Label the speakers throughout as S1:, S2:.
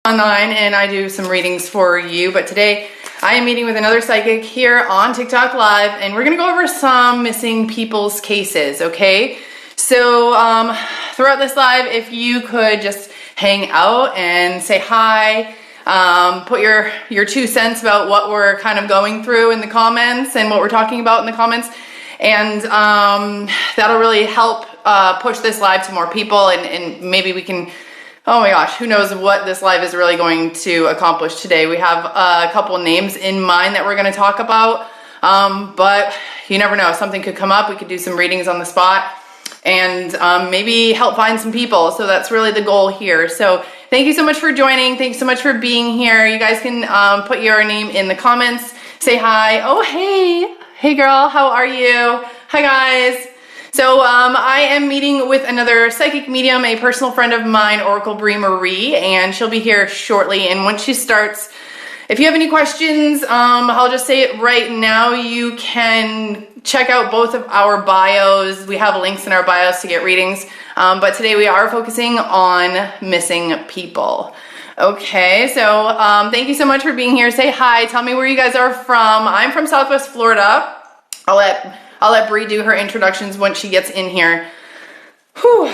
S1: online and I do some readings for you, but today I am meeting with another psychic here on TikTok Live, and we're gonna go over some missing people's cases, okay? So throughout this live, if you could just hang out and say hi, put your 2 cents about what we're kind of going through in the comments and what we're talking about in the comments, and that'll really help push this live to more people, and maybe we can, oh my gosh, who knows what this live is really going to accomplish today. We have a couple names in mind that we're going to talk about, but you never know. Something could come up. We could do some readings on the spot and maybe help find some people. So that's really the goal here. So thank you so much for joining. Thanks so much for being here. You guys can put your name in the comments. Say hi. Oh, hey. Hey, girl. How are you? Hi, guys. So I am meeting with another psychic medium, a personal friend of mine, Oracle Bree, and she'll be here shortly. And once she starts, if you have any questions, I'll just say it right now. You can check out both of our bios. We have links in our bios to get readings. But today we are focusing on missing people. Okay, so thank you so much for being here. Say hi. Tell me where you guys are from. I'm from Southwest Florida. I'll let Bree do her introductions once she gets in here. Whew.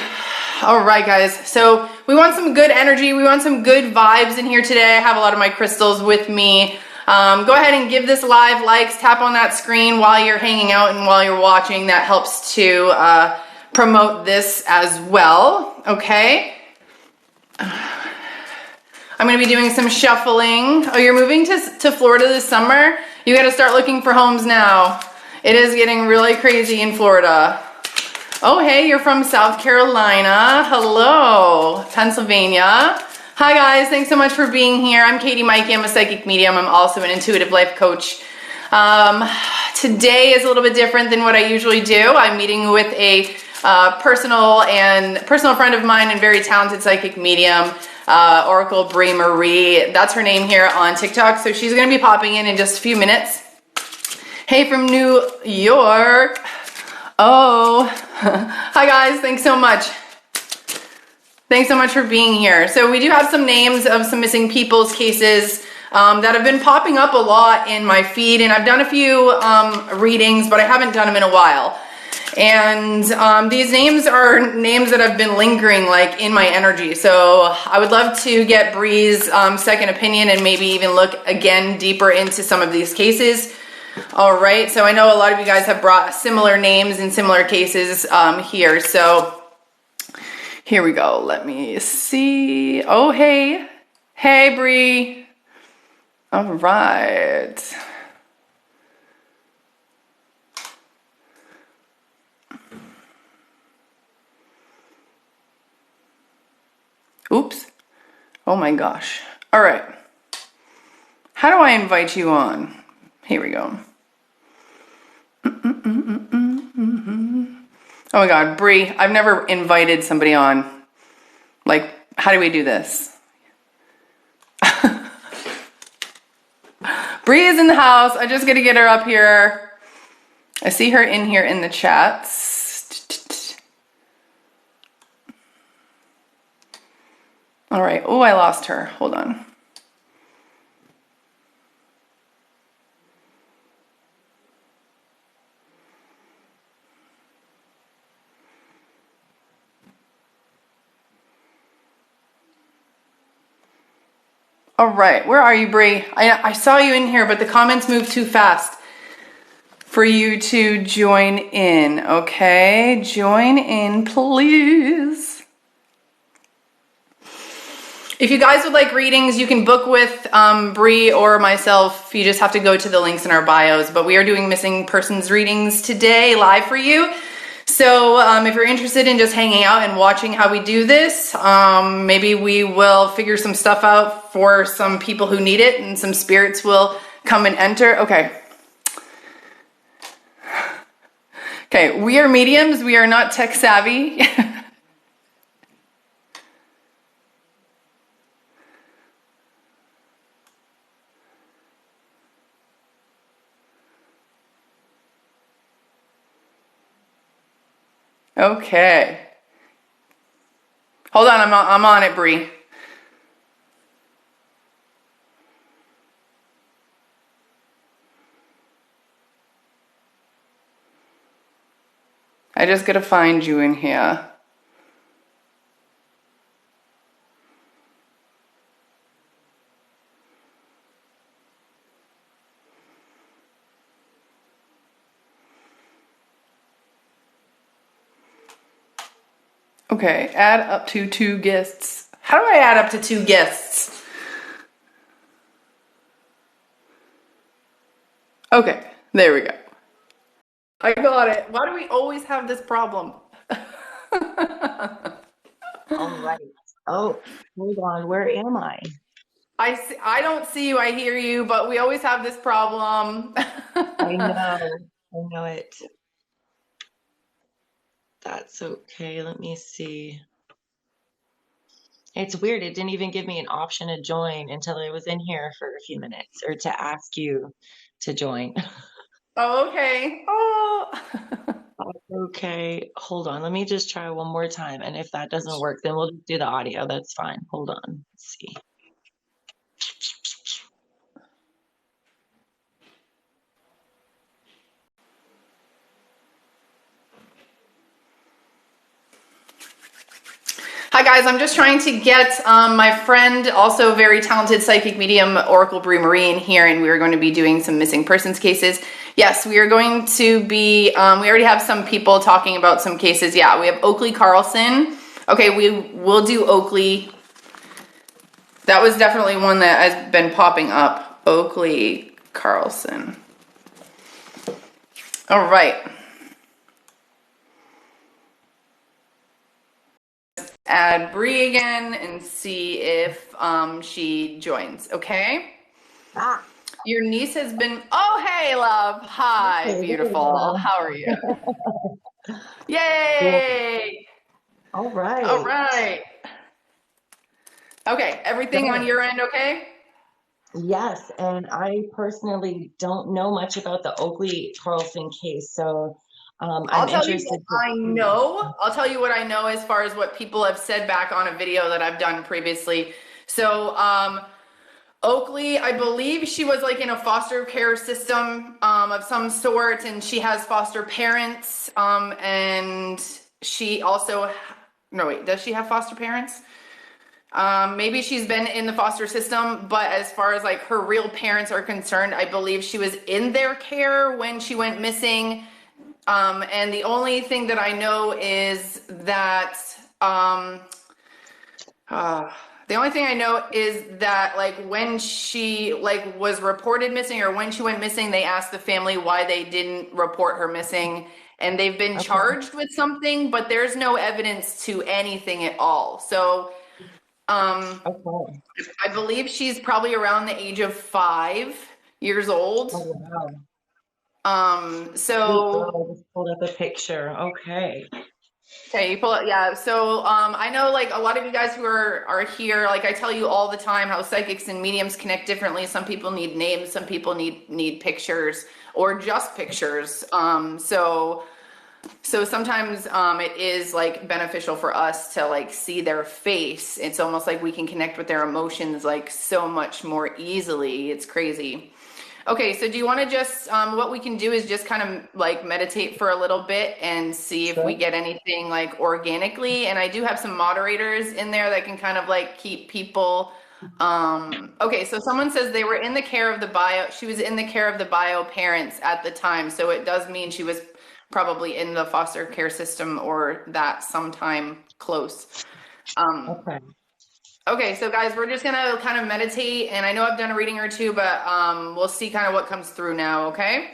S1: All right, guys. So we want some good energy. We want some good vibes in here today. I have a lot of my crystals with me. Go ahead and give this live likes. Tap on that screen while you're hanging out and while you're watching. That helps to promote this as well. Okay. I'm going to be doing some shuffling. Oh, you're moving to Florida this summer? You got to start looking for homes now. It is getting really crazy in Florida. Oh, hey, you're from South Carolina. Hello, Pennsylvania. Hi, guys. Thanks so much for being here. I'm Katie Maike. I'm a psychic medium. I'm also an intuitive life coach. Today is a little bit different than what I usually do. I'm meeting with a personal friend of mine and very talented psychic medium, Oracle Bree. That's her name here on TikTok. So she's going to be popping in just a few minutes. Hey, from New York. Oh, hi guys. Thanks so much. Thanks so much for being here. So we do have some names of some missing people's cases that have been popping up a lot in my feed, and I've done a few readings, but I haven't done them in a while. And these names are names that have been lingering like in my energy. So I would love to get Bree's second opinion and maybe even look again deeper into some of these cases. All right, so I know a lot of you guys have brought similar names in similar cases here. So here we go. Let me see. Oh, hey. Hey, Bree. All right. Oops. Oh my gosh. All right. How do I invite you on? Here we go. Oh my God, Bree, I've never invited somebody on. Like, how do we do this? Bree is in the house. I just got to get her up here. I see her in here in the chats. All right. Oh, I lost her. Hold on. All right, where are you, Bree? I saw you in here, but the comments moved too fast for you to join in, okay? Join in, please. If you guys would like readings, you can book with Bree or myself. You just have to go to the links in our bios, but we are doing missing persons readings today live for you. So if you're interested in just hanging out and watching how we do this, maybe we will figure some stuff out for some people who need it, and some spirits will come and enter. Okay. Okay, we are mediums. We are not tech savvy. Okay. Hold on, I'm on it, Bree. I just gotta find you in here. Okay, add up to 2 guests. How do I add up to 2 guests? Okay, there we go. I got it. Why do we always have this problem?
S2: All right. Oh, hold on. Where am I?
S1: I don't see you, I hear you, but we always have this problem.
S2: I know. I know it. That's okay. Let me see. It's weird. It didn't even give me an option to join until I was in here for a few minutes or to ask you to join.
S1: Oh, okay. Oh.
S2: Okay. Hold on. Let me just try one more time. And if that doesn't work, then we'll just do the audio. That's fine. Hold on. Let's see.
S1: Hi guys, I'm just trying to get my friend, also very talented psychic medium, Oracle Bree Marie in here, and we are going to be doing some missing persons cases. Yes, we are going to be, we already have some people talking about some cases. Yeah, we have Oakley Carlson. Okay, we will do Oakley. That was definitely one that has been popping up. Oakley Carlson. All right. Add Bree again and see if she joins, okay?
S2: Ah,
S1: Your niece has been, oh, hey, love. Hi,
S2: okay, there we
S1: beautiful.
S2: go.
S1: How are you?
S2: Cool.
S1: Yay!
S2: All
S1: All
S2: right.
S1: right. Okay, everything on
S2: So,
S1: your end okay?
S2: yes, and I personally don't know much about the Oakley Carlson case, so
S1: I'll
S2: I'm
S1: tell you what
S2: interested to
S1: I
S2: see.
S1: know. I'll tell you what I know as far as what people have said back on a video that I've done previously. So, Oakley, I believe she was like in a foster care system of some sort, and she has foster parents. And she also, no, wait, does she have foster parents? Maybe she's been in the foster system, but as far as like her real parents are concerned, I believe she was in their care when she went missing. And the only thing that I know is that uh, the only thing I know is that like when she like was reported missing or when she went missing, they asked the family why they didn't report her missing, and they've been
S2: Okay,
S1: charged with something, but there's no evidence to anything at all. So
S2: okay.
S1: I believe she's probably around the age of 5 years old.
S2: Oh, wow. Sweet
S1: So
S2: girl, I just pulled up a picture. Okay.
S1: okay, you pull it. Yeah. So I know like a lot of you guys who are here, like I tell you all the time how psychics and mediums connect differently. Some people need names, some people need pictures or just pictures. So sometimes it is like beneficial for us to like see their face. It's almost like we can connect with their emotions like so much more easily. It's crazy. Okay, so do you want to just, what we can do is just kind of like meditate for a little bit and see if we
S2: Sure.
S1: get anything like organically. And I do have some moderators in there that can kind of like keep people. Okay, so someone says they were in the care of the bio, she was in the care of the bio parents at the time. So it does mean she was probably in the foster care system or that sometime close. Um,
S2: Okay.
S1: Okay, so guys, we're just gonna kind of meditate, and I know I've done a reading or two, but we'll see kind of what comes through now, okay?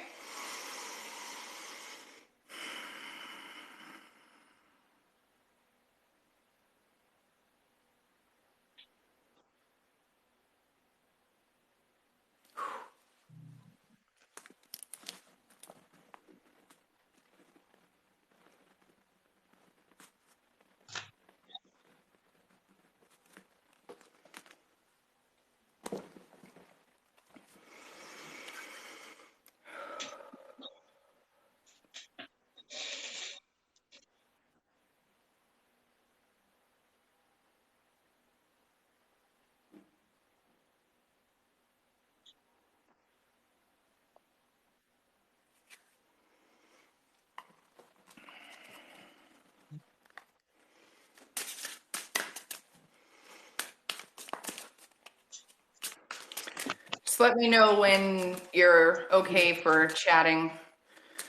S1: Just let me know when you're okay for chatting.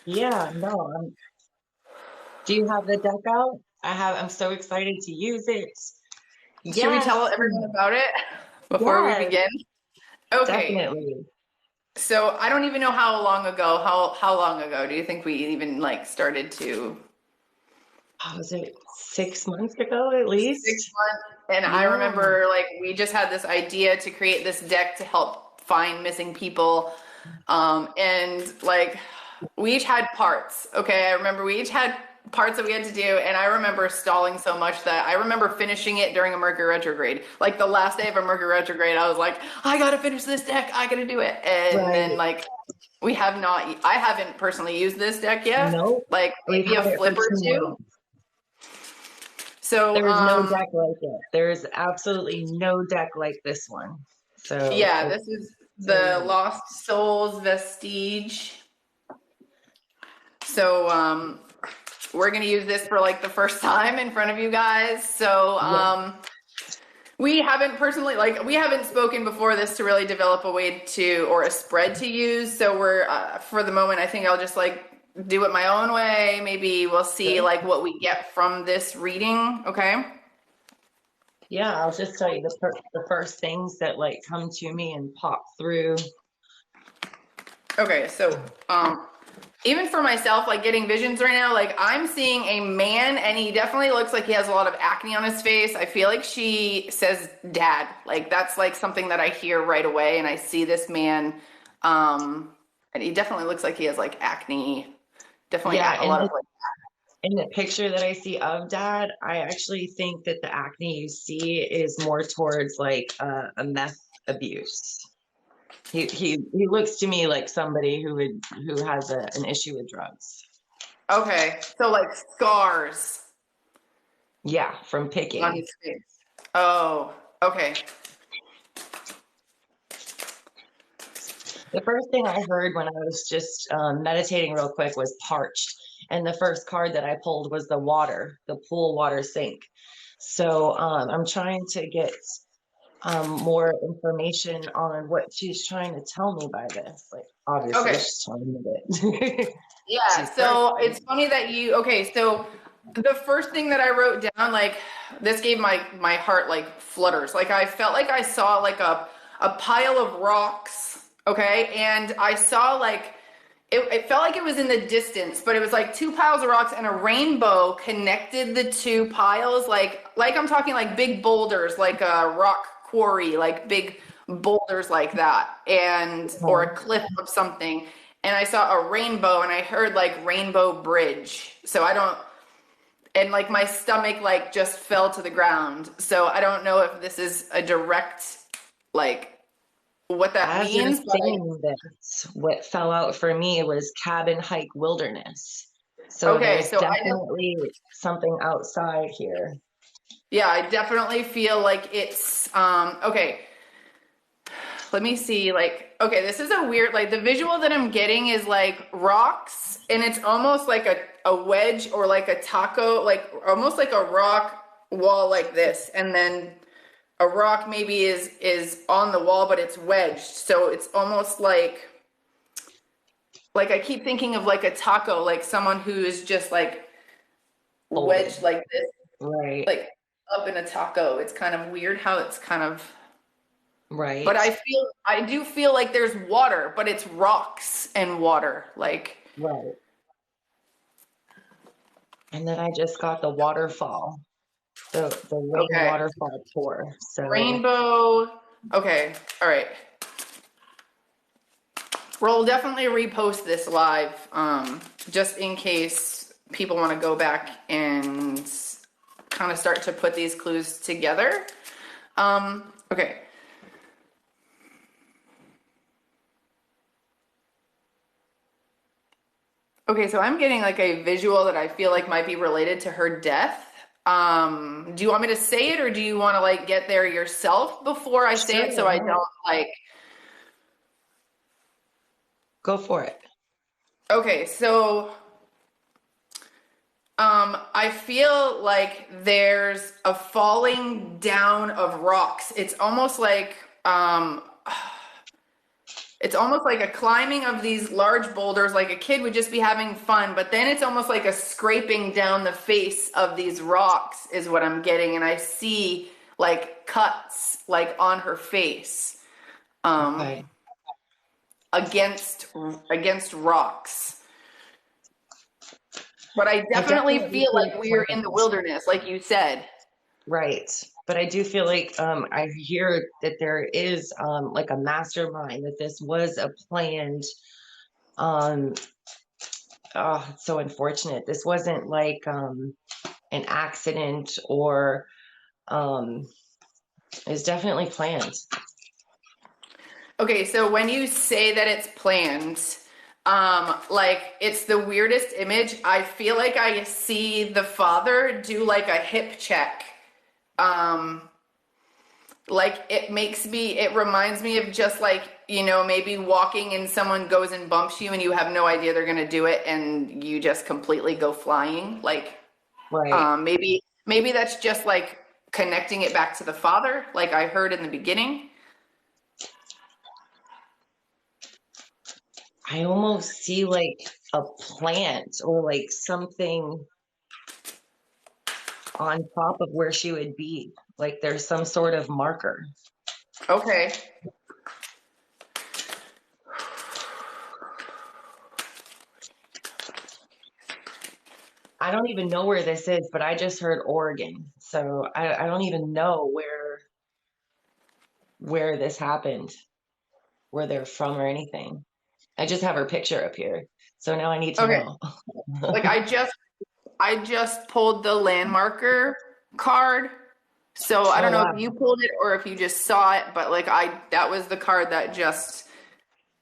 S2: Yeah, no. Do you have the deck out? I'm so excited to use it.
S1: Should we
S2: Yes.
S1: tell everyone about it before we
S2: Yes,
S1: begin? Okay.
S2: definitely.
S1: So I don't even know how long ago. How long ago do you think we even like started to?
S2: Was it 6 months ago at
S1: 6
S2: least?
S1: months. And I
S2: Yeah.
S1: remember like we just had this idea to create this deck to help find missing people. And like we each had parts. Okay. I remember we each had parts that we had to do. And I remember stalling so much that I remember finishing it during a Mercury retrograde. Like the last day of a Mercury retrograde, I was like, I got to finish this deck. I got to do it. And then
S2: Right.
S1: like I haven't personally used this deck yet.
S2: Nope.
S1: Like
S2: We've
S1: maybe a
S2: had it for
S1: flip or two.
S2: 2 months.
S1: So,
S2: There's no deck like it. There's absolutely no deck like this one. So
S1: yeah,
S2: it's
S1: this is the
S2: great.
S1: Lost Souls Vestige. So, we're gonna use this for like the first time in front of you guys. So,
S2: Yeah.
S1: we haven't personally, like, we haven't spoken before this to really develop a way to, or a spread to use. So we're, for the moment, I think I'll just like do it my own way. Maybe we'll see
S2: Sure.
S1: like what we get from this reading. Okay.
S2: Yeah, I'll just tell you the first things that like come to me and pop through.
S1: Okay. So, even for myself, like getting visions right now, like I'm seeing a man and he definitely looks like he has a lot of acne on his face. I feel like she says dad. Like that's like something that I hear right away. And I see this man, and he definitely looks like he has like acne, definitely
S2: Yeah,
S1: a lot of like,
S2: in the picture that I see of Dad, I actually think that the acne you see is more towards like a meth abuse. He looks to me like somebody who has an issue with drugs.
S1: okay. So like scars
S2: Yeah, from
S1: on
S2: picking.
S1: his face. Oh, okay.
S2: The first thing I heard when I was just meditating real quick was parched. And the first card that I pulled was the water, the pool water sink. So I'm trying to get more information on what she's trying to tell me by this. Like, obviously,
S1: Okay.
S2: she's telling me that
S1: Yeah,
S2: she's perfect.
S1: so it's funny that okay, so the first thing that I wrote down, like this gave my heart like flutters. Like I felt like I saw like a pile of rocks, okay? And I saw like it felt like it was in the distance, but it was like two piles of rocks and a rainbow connected the two piles, like I'm talking like big boulders, like a rock quarry, like big boulders like that, and or a cliff of something. And I saw a rainbow and I heard like Rainbow Bridge. So I don't, and like my stomach like just fell to the ground. So I don't know if this is a direct, like what that
S2: As you're
S1: means, but
S2: saying this, what fell out for me was cabin hike wilderness. So
S1: okay.
S2: there's
S1: So I just,
S2: definitely something outside here.
S1: yeah, I definitely feel like it's, okay. Let me see, like, okay, this is a weird, like, the visual that I'm getting is like rocks, and it's almost like a wedge or like a taco, like almost like a rock wall like this, and then a rock maybe is on the wall, but it's wedged, so it's almost like I keep thinking of like a taco, like someone who is just like
S2: Folded.
S1: wedged like this,
S2: Right.
S1: like up in a taco. It's kind of weird how it's kind of. But
S2: Right.
S1: I do feel like there's water, but it's rocks and water. Like,
S2: Right. And then I just got the waterfall, the rain
S1: okay,
S2: waterfall pour. So
S1: rainbow. Okay, all right. We'll definitely repost this live, just in case people want to go back and kind of start to put these clues together. Okay. Okay, so I'm getting like a visual that I feel like might be related to her death. Do you want me to say it or do you want to like get there yourself before I say
S2: sure,
S1: it so I
S2: no,
S1: don't like.
S2: go for it.
S1: Okay, so I feel like there's a falling down of rocks. It's almost like It's almost like a climbing of these large boulders, like a kid would just be having fun, but then it's almost like a scraping down the face of these rocks is what I'm getting. And I see like cuts like on her face, um,
S2: Okay.
S1: against rocks. But I
S2: I
S1: definitely
S2: definitely
S1: feel
S2: feel
S1: like we're in the
S2: planned.
S1: wilderness, like you said.
S2: Right. But I do feel like I hear that there is like a mastermind, that this was a planned um oh, it's so unfortunate. This wasn't like an accident or um it's definitely planned.
S1: Okay, so when you say that it's planned, like it's the weirdest image. I feel like I see the father do like a hip check. Um, like it reminds me of just like, maybe walking and someone goes and bumps you and you have no idea they're gonna do it and you just completely go flying. Like,
S2: Right.
S1: maybe that's just like connecting it back to the father, like I heard in the beginning.
S2: I almost see like a plant or like something on top of where she would be. Like there's some sort of marker.
S1: Okay.
S2: I don't even know where this is, but I just heard Oregon. So I don't even know where this happened, where they're from or anything. I just have her picture up here. So now I need to
S1: Okay.
S2: know.
S1: Like I just pulled the landmarker card. So I
S2: Oh
S1: don't know
S2: wow.
S1: if you pulled it or if you just saw it, but like that was the card that just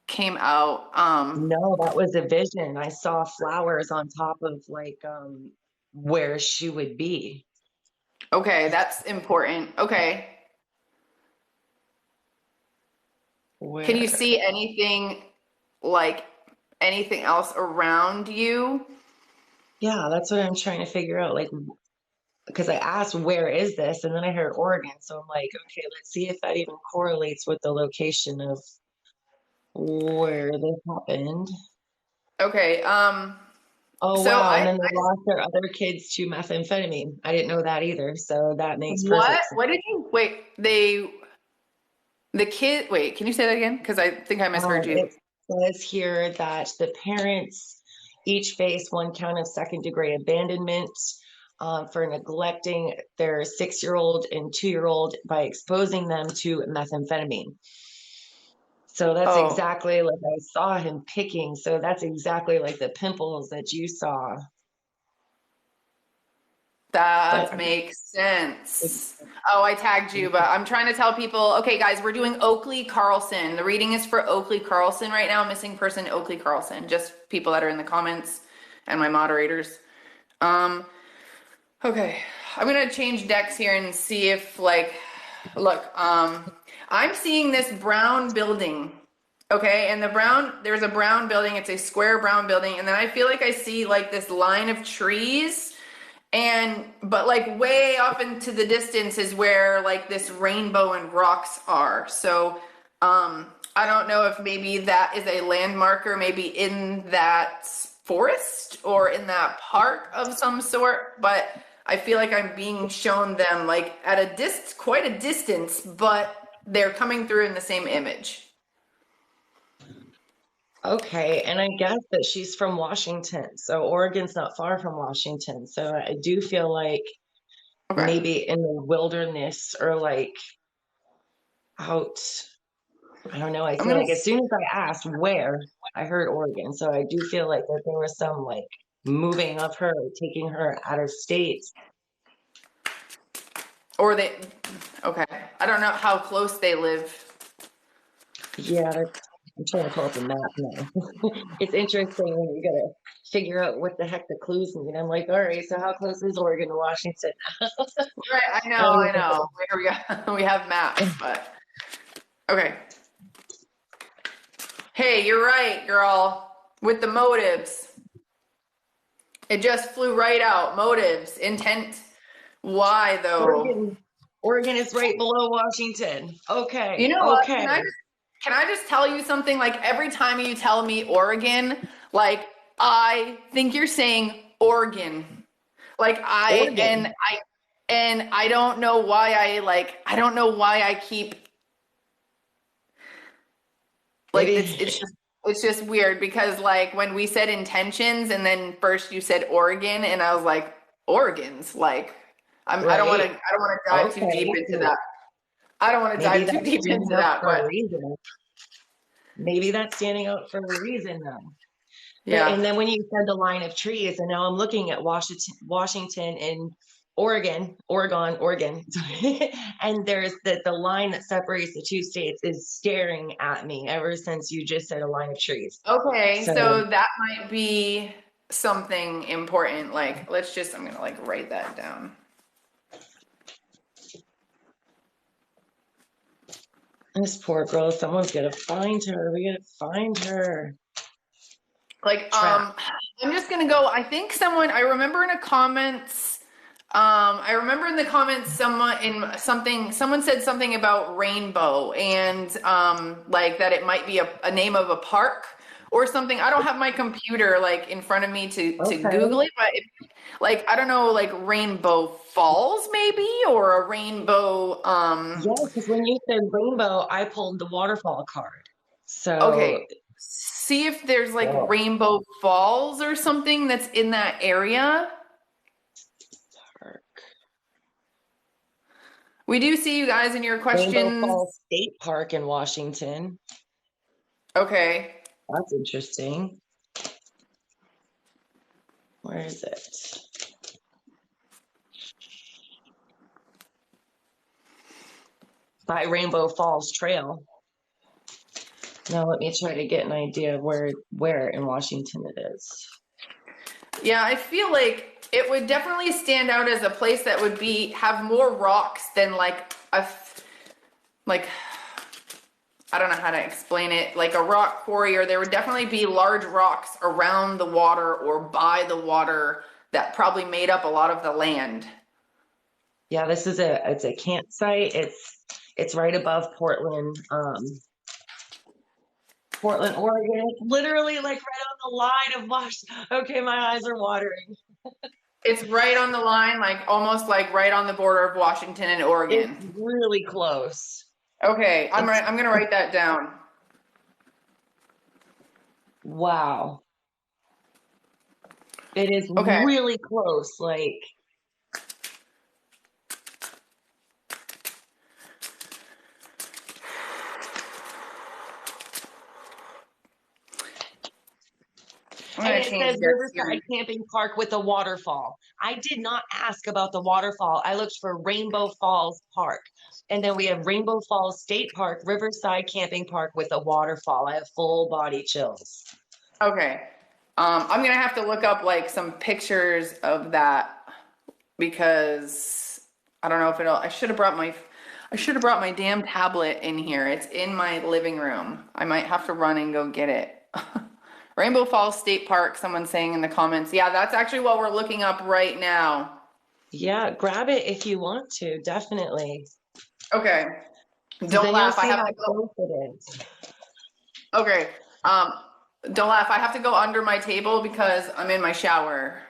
S1: came out.
S2: No, that was a vision. I saw flowers on top of like where she would be.
S1: Okay, that's important. Okay. Can you
S2: Where
S1: see anything like anything else around you?
S2: Yeah, that's what I'm trying to figure out. Like, because I asked, where is this? And then I heard Oregon. So I'm like, okay, let's see if that even correlates with the location of where this happened.
S1: Okay.
S2: Oh,
S1: So
S2: wow. And
S1: I
S2: then they lost their other kids to methamphetamine. I didn't know that either. So that makes
S1: what?
S2: perfect sense.
S1: What did you wait, the kid wait, can you say that again? Because I think I misheard you.
S2: It says here that the parents each face one count of second-degree abandonment for neglecting their 6-year-old and 2-year-old by exposing them to methamphetamine. So that's
S1: Oh.
S2: exactly like I saw him picking. So that's exactly like the pimples that you saw. But
S1: That makes sense. Oh, I tagged you, but I'm trying to tell people, okay, guys, we're doing Oakley Carlson. The reading is for Oakley Carlson right now. Missing person Oakley Carlson. Just people that are in the comments and my moderators. Um, okay. I'm gonna change decks here and see if look, I'm seeing this brown building. Okay, and there's a brown building, it's a square brown building, and then I feel like I see like this line of trees but like way off into the distance is where like this rainbow and rocks are. So I don't know if maybe that is a landmarker, maybe in that forest or in that park of some sort, but I feel like I'm being shown them like at quite a distance, but they're coming through in the same image.
S2: okay. And I guess that she's from Washington. So Oregon's not far from Washington. So I do feel like
S1: Okay.
S2: maybe in the wilderness or like out. I don't know. I
S1: I'm
S2: feel
S1: gonna
S2: like as soon as I asked where, I heard Oregon. So I do feel like that there was some like moving of her, taking her out of state.
S1: or they okay. I don't know how close they live.
S2: Yeah, I'm trying to pull up a map now. It's interesting when you gotta figure out what the heck the clues mean. I'm like, all right, so how close is Oregon to Washington?
S1: Right, I
S2: I
S1: know,
S2: don't
S1: I
S2: even
S1: know. Here we go. We have maps, but okay. Hey, you're right, girl. With the motives. It just flew right out. Motives, intent. Why though?
S2: Oregon, Oregon is right below Washington.
S1: You
S2: Okay,
S1: know what?
S2: okay.
S1: Can I just tell you something? Like every time you tell me Oregon, like I think you're saying Oregon. Like
S2: Oregon.
S1: I don't know why I don't know why I keep like this
S2: Maybe,
S1: it's just weird because like when we said intentions and then first you said Oregon and I was like Oregon's like
S2: right?
S1: I don't want to dive too deep
S2: Okay.
S1: into that. I don't want to
S2: Maybe
S1: dive too
S2: that's
S1: deep
S2: standing
S1: into
S2: up
S1: that,
S2: for a
S1: but
S2: reason. Maybe that's standing out for a reason, though. But
S1: yeah.
S2: and then when you said the line of trees, and now I'm looking at Washington and Oregon, and there's the line that separates the two states is staring at me ever since you just said a line of trees.
S1: Okay,
S2: So
S1: so that might be something important. Like, I'm gonna like write that down.
S2: this poor girl, someone's gonna find her. We gotta find her.
S1: Like,
S2: Trap.
S1: I'm just gonna go. I remember in the comments, someone said something about rainbow and, like that it might be a name of a park or something. I don't have my computer like in front of me to
S2: Okay.
S1: Google it, but like, I don't know, like Rainbow Falls maybe, or a rainbow,
S2: Yeah, because when you said rainbow, I pulled the waterfall card. So,
S1: okay. See if there's like
S2: whoa.
S1: Rainbow Falls or something that's in that area. We do see you guys in your
S2: Rainbow
S1: questions.
S2: Falls State Park in Washington.
S1: Okay.
S2: That's interesting. Where is it? By Rainbow Falls Trail. Now let me try to get an idea of where in Washington it is.
S1: Yeah, I feel like it would definitely stand out as a place that would have more rocks than like I don't know how to explain it, like a rock quarry, or there would definitely be large rocks around the water or by the water that probably made up a lot of the land.
S2: Yeah, this is it's a campsite. It's right above Portland, Oregon. It's literally like right on the line of Wash. Okay, my eyes are watering.
S1: It's right on the line, like almost like right on the border of Washington and
S2: It's
S1: Oregon.
S2: really close.
S1: Okay,
S2: It's
S1: I'm gonna write that down.
S2: wow. It is
S1: Okay.
S2: really close. Like
S1: I'm
S2: and
S1: gonna
S2: it
S1: change
S2: says
S1: this
S2: Riverside
S1: here.
S2: Camping Park with a waterfall. I did not ask about the waterfall. I looked for Rainbow Falls Park. And then we have Rainbow Falls State Park, Riverside Camping Park with a waterfall. I have full body chills.
S1: Okay. I'm gonna have to look up like some pictures of that because I don't know if I should have brought my damn tablet in here. It's in my living room. I might have to run and go get it. Rainbow Falls State Park, someone's saying in the comments. Yeah, that's actually what we're looking up right now.
S2: Yeah, grab it if you want to, definitely.
S1: Okay.
S2: Because
S1: Don't
S2: then you'll
S1: laugh. I
S2: see
S1: have
S2: how
S1: to go.
S2: close it is.
S1: Okay. Um, don't laugh. I have to go under my table because I'm in my shower.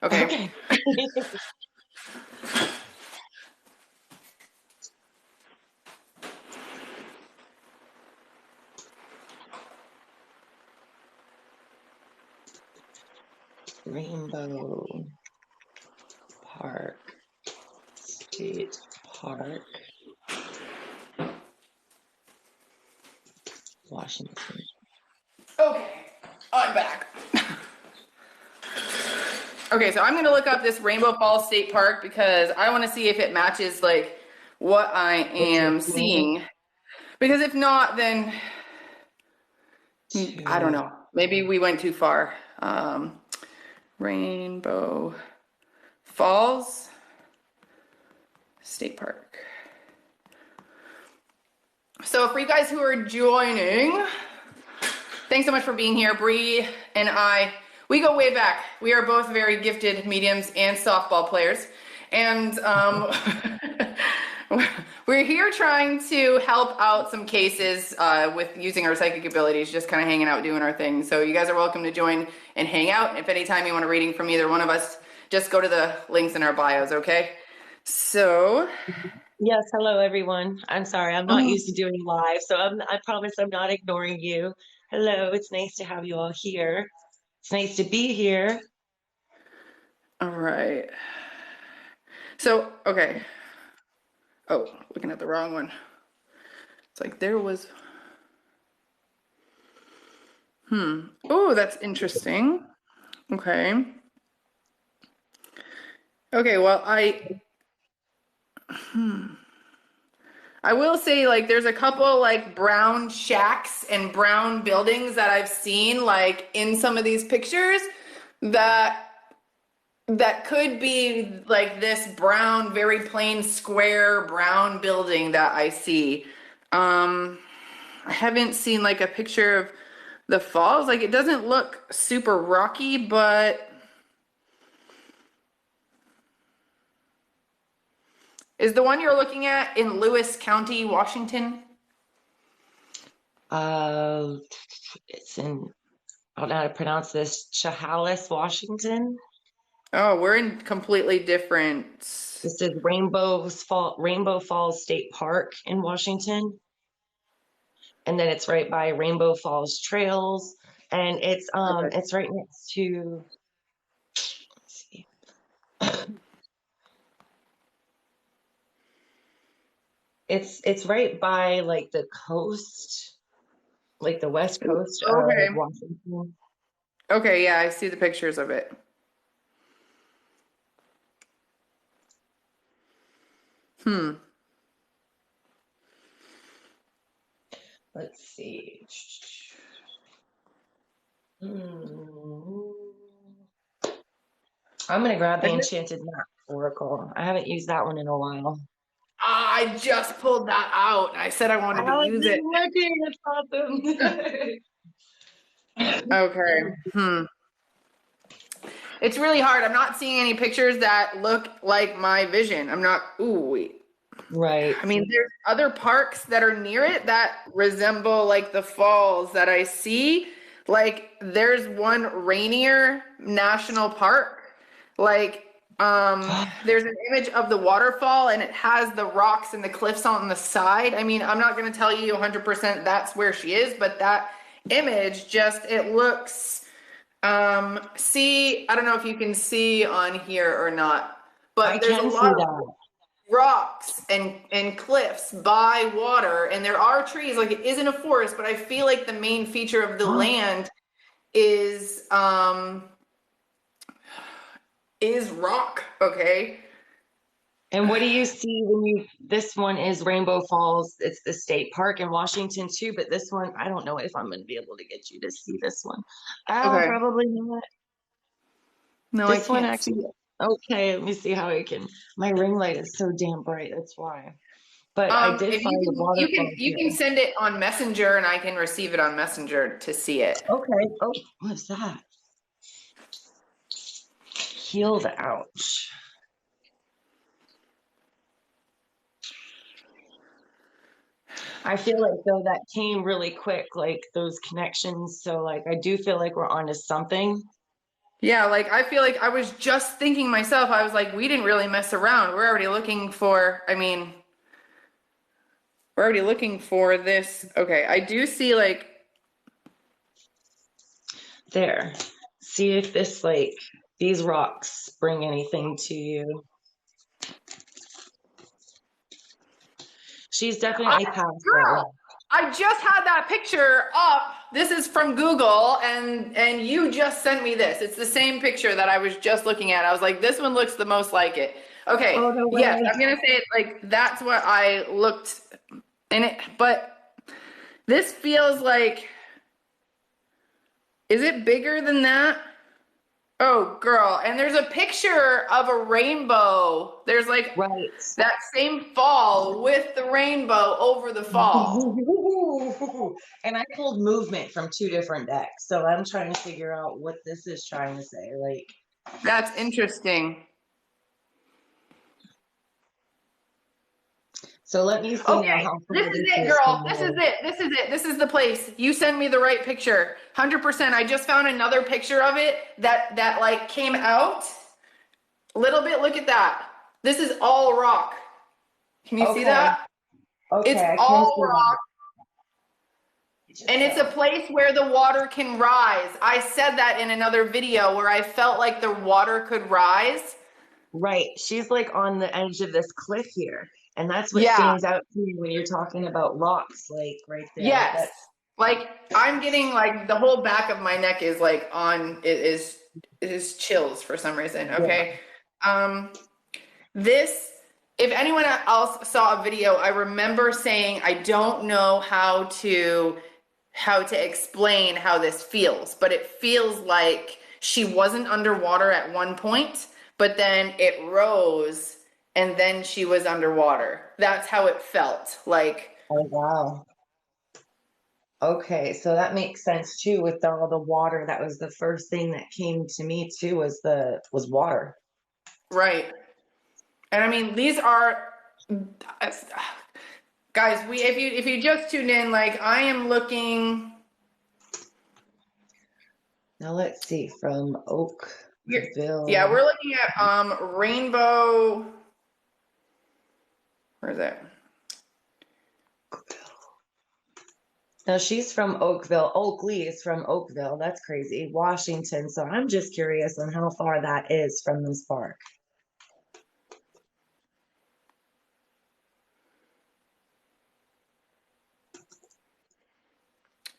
S1: Okay.
S2: Okay. Rainbow Park, State Park, Washington.
S1: Okay. I'm back. Okay, so I'm gonna look up this Rainbow Falls State Park because I want to see if it matches like what I
S2: What you're
S1: am
S2: seeing?
S1: seeing. Because if not, then I don't
S2: Two.
S1: know. Maybe we went too far. Rainbow Falls State Park. So for you guys who are joining, thanks so much for being here. Bree and we go way back. We are both very gifted mediums and softball players. And we we're here trying to help out some cases with using our psychic abilities, just kind of hanging out, doing our thing. So you guys are welcome to join and hang out. If anytime you want a reading from either one of us, just go to the links in our bios, okay? So,
S2: Yes, hello everyone. I'm sorry, I'm not used to doing live, so I promise I'm not ignoring you. Hello, it's nice to have you all here. It's nice to be here.
S1: all right. So, okay. Oh, looking at the wrong one. It's like there was. Oh, that's interesting. Okay. Okay, well, I will say, like, there's a couple like brown shacks and brown buildings that I've seen like in some of these pictures that could be like this brown, very plain square brown building that I see. I haven't seen like a picture of the falls. Like, it doesn't look super rocky, but is the one you're looking at in Lewis County, Washington?
S2: Uh, it's in, I don't know how to pronounce this, Chehalis, Washington.
S1: Oh, we're in completely different.
S2: This is Rainbow Falls State Park in Washington. And then it's right by Rainbow Falls Trails. And
S1: Okay.
S2: it's right next to, let's see. It's right by like the coast, like the west coast
S1: Okay.
S2: of Washington.
S1: Okay, yeah, I see the pictures of it.
S2: Let's see. Hmm. I'm gonna grab the Enchanted Map Oracle. I haven't used that one in a while.
S1: I just pulled that out. I said I wanted to
S2: Oh,
S1: use it.
S2: it's awesome.
S1: Okay. It's really hard. I'm not seeing any pictures that look like my vision. I'm not. Ooh, wait.
S2: Right.
S1: I mean, there's other parks that are near it that resemble like the falls that I see. Like, there's one Rainier National Park. Like, there's an image of the waterfall and it has the rocks and the cliffs on the side. I mean, I'm not going to tell you 100% that's where she is, but that image just, it looks, see, I don't know if you can see on here or not,
S2: I
S1: but there's a
S2: can see
S1: lot of
S2: that.
S1: rocks and cliffs by water, and there are trees. Like, it isn't a forest, but I feel like the main feature of the land is rock. Okay.
S2: And what do you see when this one is Rainbow Falls? It's the state park in Washington too, but this one, I don't know if I'm going to be able to get you to see this one. Oh,
S1: Okay.
S2: probably not.
S1: No, I
S2: This one
S1: can't see
S2: actually,
S1: it.
S2: okay, let me see how I can. My ring light is so damn bright, that's why. But I did
S1: If
S2: find the waterfall
S1: you
S2: here.
S1: can send it on Messenger and I can receive it on Messenger to see it.
S2: Okay. Oh, what's that? Healed ouch. I feel like though that came really quick, like those connections. So like I do feel like we're onto something.
S1: Yeah, like I feel like I was just thinking myself, I was like, we didn't really mess around. We're already looking for, I mean, we're already looking for this. Okay, I do see like,
S2: There. See if this like these rocks bring anything to you. She's definitely past there.
S1: girl, I just had that picture up. This is from Google, and you just sent me this. It's the same picture that I was just looking at. I was like, this one looks the most like it. Okay,
S2: Oh no
S1: yes,
S2: way.
S1: I'm gonna say it like that's what I looked in it, but this feels like, is it bigger than that? Oh, girl, and there's a picture of a rainbow. There's like
S2: Right.
S1: that same fall with the rainbow over the fall.
S2: And I pulled movement from two different decks. So I'm trying to figure out what this is trying to say. Like,
S1: That's interesting.
S2: So let me see now
S1: Okay,
S2: how
S1: this
S2: far
S1: is
S2: this
S1: it,
S2: is
S1: girl.
S2: from
S1: This is
S2: there.
S1: it. This is it. This is the place. You send me the right picture. 100%. I just found another picture of it that like came out. A little bit. Look at that. This is all rock. Can you see
S2: Okay.
S1: that? It's
S2: Okay, I can
S1: all
S2: see
S1: rock.
S2: that. It
S1: And
S2: just
S1: it's a
S2: fell.
S1: place where the water can rise. I said that in another video where I felt like the water could rise.
S2: Right. She's like on the edge of this cliff here. And that's what
S1: Yeah.
S2: stands out to me when you're talking about rocks, like right there.
S1: Yes.
S2: That's
S1: Like I'm getting like the whole back of my neck is like on it is chills for some reason.
S2: yeah.
S1: Okay. Um this if anyone else saw a video, I remember saying I don't know how to explain how this feels, but it feels like she wasn't underwater at one point, but then it rose and then she was underwater. That's how it felt. Like,
S2: Oh wow. Okay, so that makes sense too with all the water. That was the first thing that came to me too was water.
S1: right. And I mean, these are guys, we if you just tuned in, like I am looking
S2: Now let's see from
S1: yeah,
S2: Oakville.
S1: we're looking at Rainbow. Where is it?
S2: Now she's from Oakville. Oakley is from Oakville. That's crazy. Washington. So I'm just curious on how far that is from this park.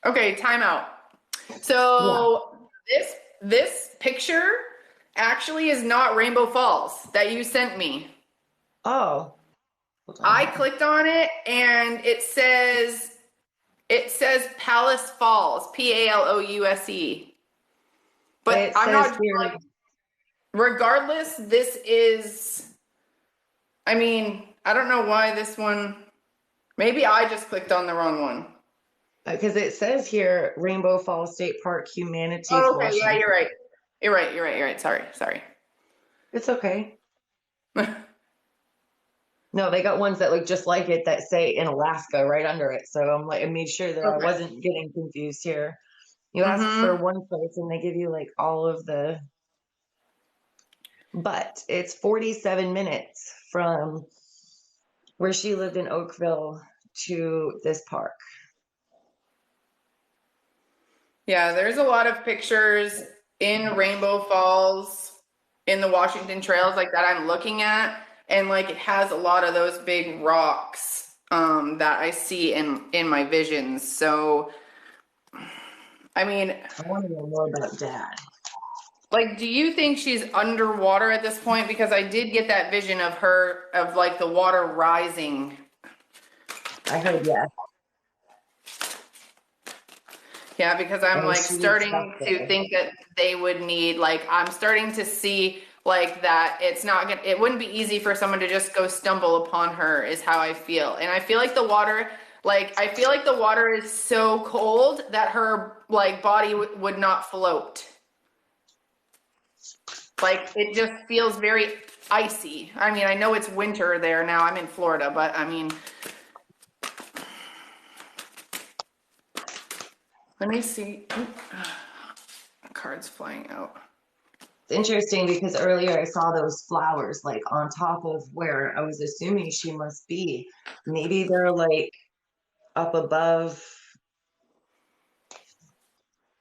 S1: Okay, timeout.
S2: Yeah.
S1: So this picture actually is not Rainbow Falls that you sent me.
S2: Oh, hold on
S1: I
S2: here.
S1: clicked on it and it says Palace Falls, Palouse. But
S2: It
S1: I'm
S2: says
S1: not
S2: here,
S1: like regardless, this is I mean, I don't know why this one maybe I just clicked on the wrong one.
S2: because it says here Rainbow Falls State Park, Humanities,
S1: Oh, okay, yeah,
S2: Washington.
S1: you're right. You're right. Sorry.
S2: It's okay. No, they got ones that look just like it that say in Alaska right under it. So I'm like, I made sure that I
S1: Okay.
S2: wasn't getting confused here. You ask for
S1: Mm-hmm.
S2: one place and they give you like all of the, but it's 47 minutes from where she lived in Oakville to this park.
S1: Yeah, there's a lot of pictures in Rainbow Falls in the Washington trails like that I'm looking at, and like it has a lot of those big rocks that I see in my visions. So, I mean,
S2: I want to know more about Dad.
S1: like, do you think she's underwater at this point? Because I did get that vision of her of like the water rising.
S2: I heard yes,
S1: Yeah, because I'm
S2: and
S1: like
S2: she's stuck
S1: starting to
S2: there.
S1: think that they would need like I'm starting to see like that it wouldn't be easy for someone to just go stumble upon her is how I feel. And I feel like the water is so cold that her like body would not float. Like it just feels very icy. I mean, I know it's winter there now. I'm in Florida, but I mean, let me see. Cards flying out.
S2: It's interesting because earlier I saw those flowers like on top of where I was assuming she must be. Maybe they're like up above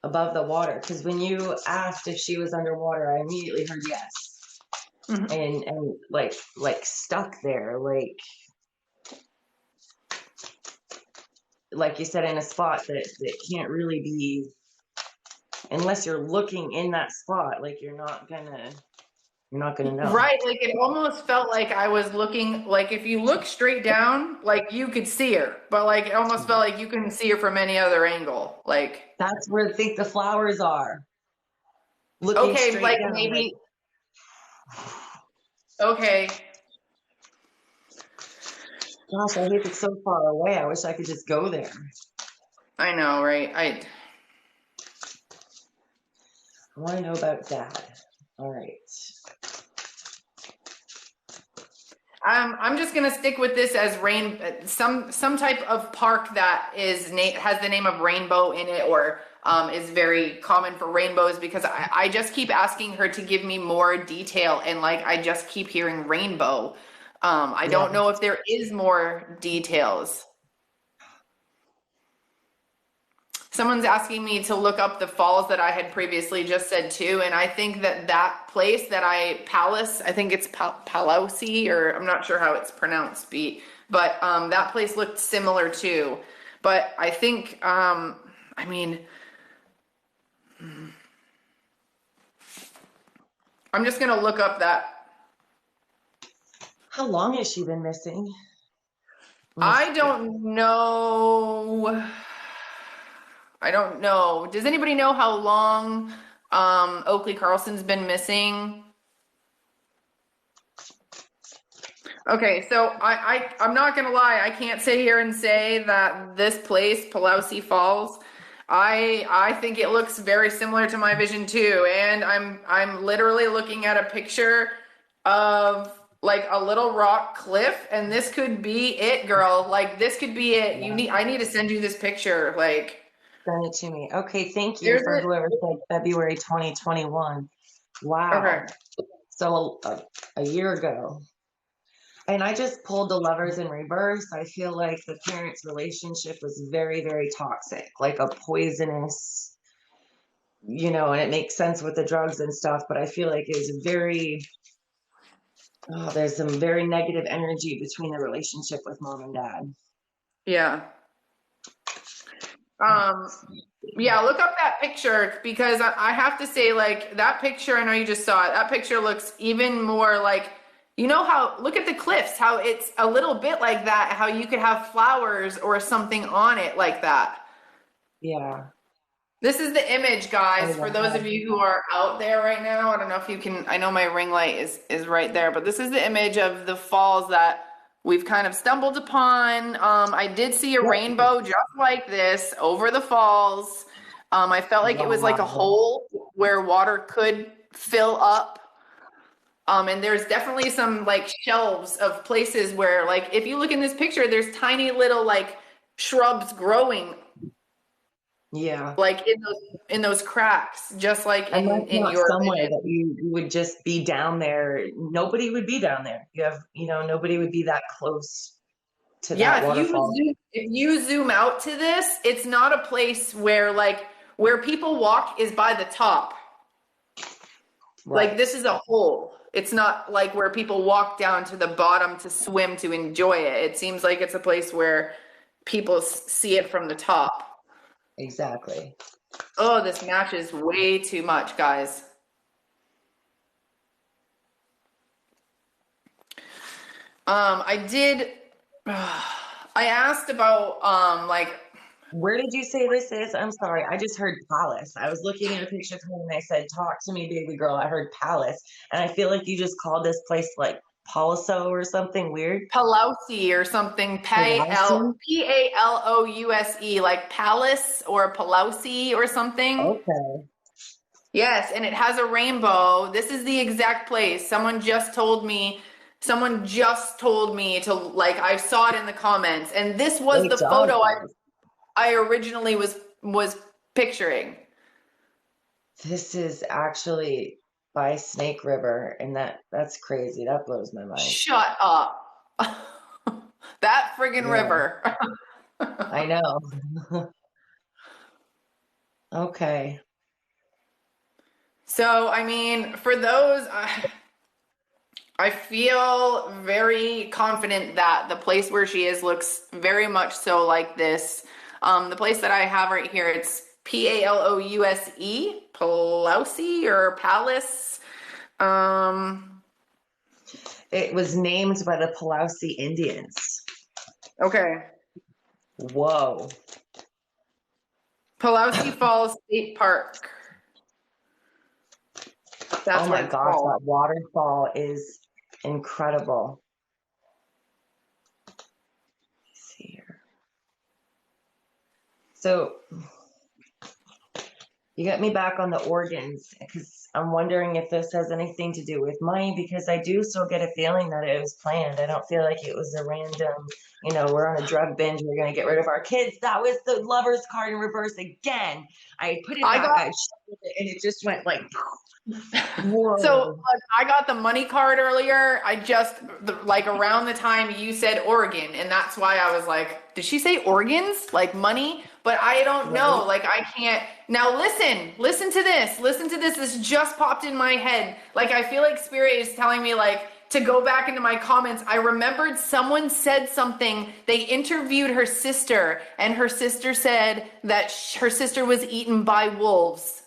S2: the water. Because when you asked if she was underwater, I immediately heard yes.
S1: Mhm.
S2: And like stuck there, like you said, in a spot that can't really be unless you're looking in that spot, like you're not gonna know.
S1: Right, like it almost felt like I was looking, like if you look straight down, like you could see her, but like it almost felt like you couldn't see her from any other angle. Like,
S2: That's where I think the flowers are. Looking
S1: okay,
S2: straight
S1: like
S2: down, like
S1: maybe, okay,
S2: gosh, I hate it's so far away. I wish I could just go there.
S1: I know, right?
S2: I want to know about Dad. All right.
S1: I'm just gonna stick with this as some type of park that has the name of Rainbow in it, or is very common for rainbows, because I just keep asking her to give me more detail, and like I just keep hearing rainbow. I
S2: Yeah.
S1: don't know if there is more details. Someone's asking me to look up the falls that I had previously just said too, and I think that place that Palace, I think it's Palausi, or I'm not sure how it's pronounced, but that place looked similar too. But I think, I mean, I'm just gonna look up that.
S2: How long has she been missing?
S1: I don't know. I don't know. Does anybody know how long Oakley Carlson's been missing? Okay, so I'm not gonna lie, I can't sit here and say that this place, Palausi Falls, I think it looks very similar to my vision too. And I'm literally looking at a picture of like a little rock cliff, and this could be it, girl. Like this could be it. I need to send you this picture. Like
S2: Send it to me. Okay, thank you
S1: there's
S2: for
S1: it.
S2: whoever said February 2021. Wow.
S1: Okay.
S2: So a year ago. And I just pulled the lovers in reverse. I feel like the parents' relationship was very, very toxic, like a poisonous, and it makes sense with the drugs and stuff, but I feel like there's some very negative energy between the relationship with mom and dad.
S1: Yeah. Yeah, look up that picture, because I have to say, like, that picture, I know you just saw it. That picture looks even more like, look at the cliffs, how it's a little bit like that, how you could have flowers or something on it like that.
S2: Yeah.
S1: This is the image, guys,
S2: Oh,
S1: for those of
S2: wow.
S1: you who are out there right now. I don't know if you can, I know my ring light is right there, but this is the image of the falls that we've kind of stumbled upon. I did see a
S2: Yep.
S1: rainbow just like this over the falls. I felt like it was like a
S2: Wow.
S1: hole where water could fill up. And there's definitely some like shelves of places where, like, if you look in this picture, there's tiny little like shrubs growing
S2: Yeah.
S1: like in those cracks, just like
S2: And that's
S1: in
S2: not
S1: your
S2: somewhere
S1: vision.
S2: that you would just be down there. Nobody would be down there. Nobody would be that close to that
S1: Yeah,
S2: waterfall.
S1: if you zoom out to this, it's not a place where like where people walk is by the top. Like
S2: Right.
S1: this is a hole. It's not like where people walk down to the bottom to swim to enjoy it. It seems like it's a place where people see it from the top.
S2: Exactly.
S1: Oh, this matches way too much, guys. I did. I asked about like
S2: Where did you say this is? I'm sorry. I just heard palace. I was looking at a picture of him and I said, talk to me, baby girl. I heard palace. And I feel like you just called this place like Palaso or something weird.
S1: Palausi or something.
S2: Palausi?
S1: Palouse, like palace or Palausi or something.
S2: Okay.
S1: Yes, and it has a rainbow. This is the exact place. Someone just told me to, like, I saw it in the comments, and this was
S2: It
S1: the
S2: does.
S1: photo I originally was picturing.
S2: This is actually by Snake River, and that's crazy. That blows my mind.
S1: Shut up. That friggin'
S2: Yeah,
S1: river.
S2: I know. Okay.
S1: So, I mean, for those, I feel very confident that the place where she is looks very much so like this. The place that I have right here, it's Palouse, Palausi or Palace.
S2: It was named by the Palausi Indians.
S1: Okay.
S2: Whoa.
S1: Palausi Falls State Park.
S2: Oh
S1: That's what
S2: my
S1: it's
S2: gosh,
S1: called.
S2: that waterfall is incredible. Let's see here. So you got me back on the organs because I'm wondering if this has anything to do with money, because I do still get a feeling that it was planned. I don't feel like it was a random, we're on a drug binge, we're going to get rid of our kids. That was the lover's card in reverse again. I put it back, I shoved it, and it just went like, whoa.
S1: So I got the money card earlier. I just, like around the time you said Oregon, and that's why I was like, did she say organs? Like money? But I don't know. Like I can't. Now listen to this. Listen to this. This just popped in my head. Like I feel like Spirit is telling me like to go back into my comments. I remembered someone said something. They interviewed her sister, and her sister said that her sister was eaten by wolves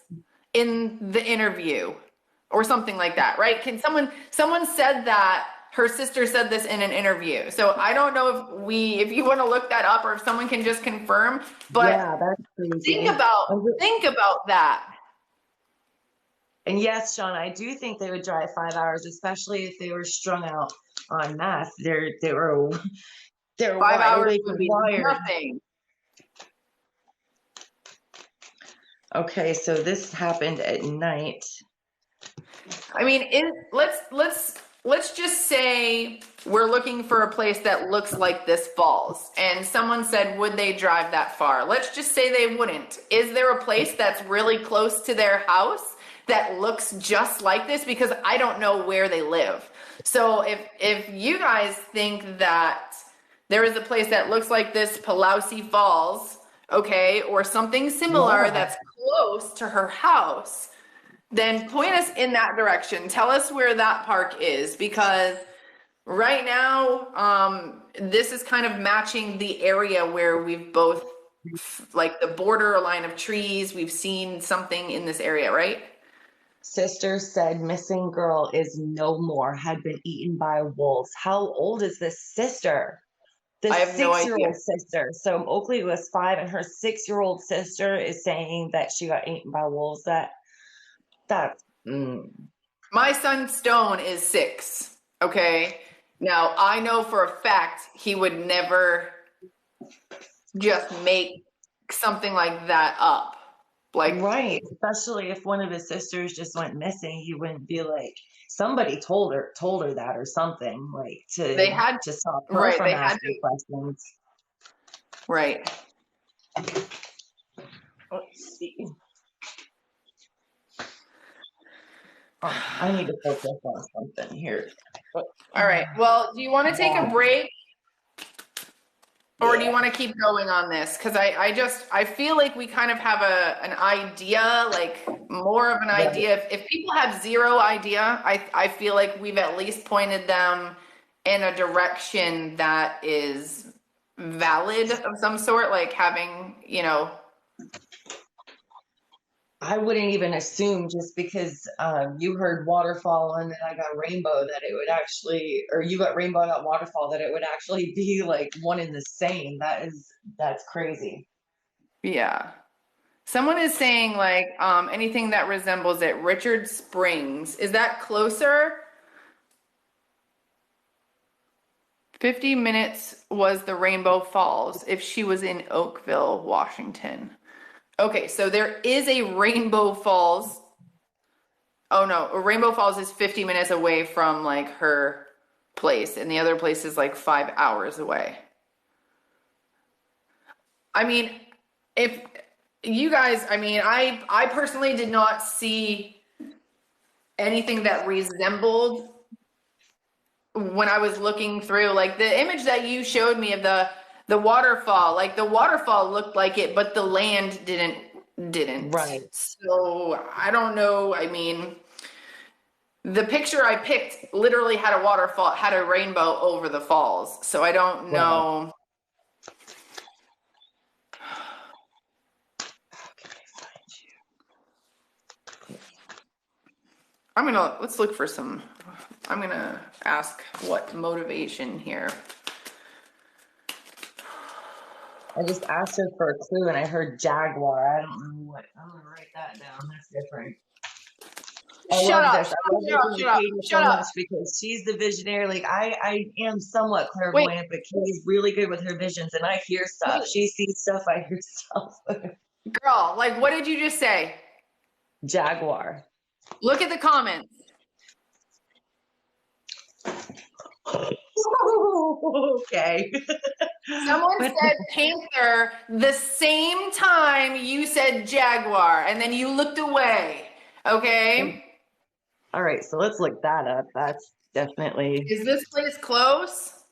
S1: in the interview or something like that, right? Someone said that her sister said this in an interview. So I don't know if you want to look that up, or if someone can just confirm, but
S2: yeah, that's crazy.
S1: think about that.
S2: And yes, Sean, I do think they would drive 5 hours, especially if they were strung out on meth. They were
S1: 5 hours would be
S2: wired.
S1: nothing.
S2: Okay, so this happened at night.
S1: I mean, let's just say we're looking for a place that looks like this falls, and someone said, would they drive that far? Let's just say they wouldn't. Is there a place that's really close to their house that looks just like this? Because I don't know where they live. So if you guys think that there is a place that looks like this, Pulaski Falls, okay, or something similar that's close to her house, then point us in that direction. Tell us where that park is, because right now, this is kind of matching the area where we've both, like the border line of trees, we've seen something in this area, right?
S2: Sister said missing girl is no more, had been eaten by wolves. How old is this sister?
S1: I have no idea.
S2: 6-year-old sister. So Oakley was 5, and her 6-year-old sister is saying that she got eaten by wolves.
S1: My son Stone is 6. Okay. Now I know for a fact he would never just make something like that up. Like,
S2: right. Especially if one of his sisters just went missing, he wouldn't be like, somebody told her that or something, like to stop her from asking questions.
S1: Right.
S2: Let's see. I need to focus on something here.
S1: All right. Well, do you want to take a break? Or do you want to keep going on this? Because I feel like we kind of have an idea, like more of an idea. If people have zero idea, I feel like we've at least pointed them in a direction that is valid of some sort, like having,
S2: I wouldn't even assume, just because you heard waterfall and then I got rainbow, that it would actually, or you got rainbow, not waterfall, that it would actually be like one and the same. That's crazy.
S1: Yeah. Someone is saying like anything that resembles it. Richard Springs. Is that closer? 50 minutes was the Rainbow Falls if she was in Oakville, Washington. Okay, so there is a Rainbow Falls. Oh no, Rainbow Falls is 50 minutes away from like her place, and the other place is like 5 hours away. I mean, if you guys, I personally did not see anything that resembled when I was looking through, like the image that you showed me of the waterfall, like the waterfall looked like it, but the land didn't.
S2: Right.
S1: So I don't know. I mean, the picture I picked literally had a waterfall, had a rainbow over the falls. So I don't know. Let's look for some, I'm gonna ask what motivation here.
S2: I just asked her for a clue and I heard jaguar. I don't know what. I'm gonna write that down. That's different. Shut up. Because she's the visionary. Like I am somewhat clairvoyant, but Katie's really good with her visions, and I hear stuff. She sees stuff. I hear stuff.
S1: Girl, like what did you just say?
S2: Jaguar.
S1: Look at the comments.
S2: Okay.
S1: Someone said panther the same time you said jaguar, and then you looked away. Okay?
S2: All right, so let's look that up. That's definitely
S1: Is this place close?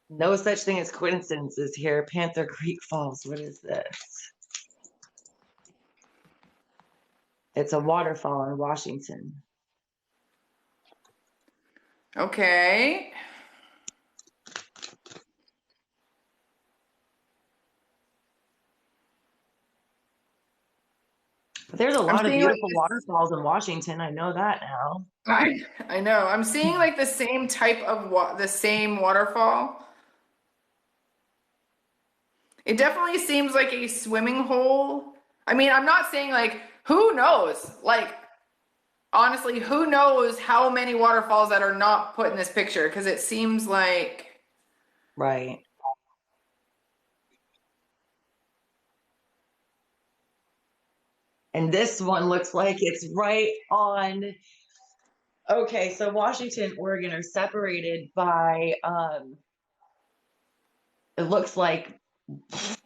S2: no such thing as coincidences here. Panther Creek Falls. What is this? It's a waterfall in Washington.
S1: Okay.
S2: There's a lot of
S1: seeing like
S2: beautiful waterfalls in Washington. I know that now.
S1: I know. I'm seeing like the same type of the same waterfall. It definitely seems like a swimming hole. I mean, I'm not saying like who knows? Like honestly, who knows how many waterfalls that are not put in this picture because it seems like
S2: Right. And this one looks like it's right on. Okay, so Washington, Oregon are separated by it looks like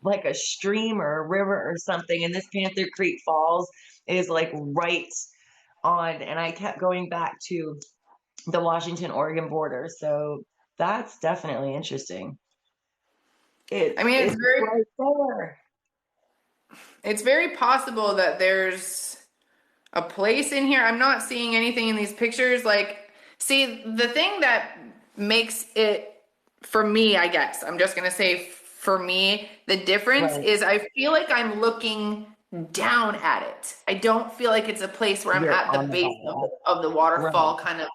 S2: a stream or a river or something, and this Panther Creek Falls is like right on, and I kept going back to the Washington Oregon border, so that's definitely interesting.
S1: I mean,
S2: It's right there.
S1: it's very possible that there's a place in here. I'm not seeing anything in these pictures. Like, see, the thing that makes it for me, I guess, I'm just gonna say for me, the difference
S2: Right.
S1: is I feel like I'm looking down at it. I don't feel like it's a place where I'm
S2: You're
S1: at the
S2: on the
S1: base
S2: ball.
S1: of the
S2: Right.
S1: waterfall, kind of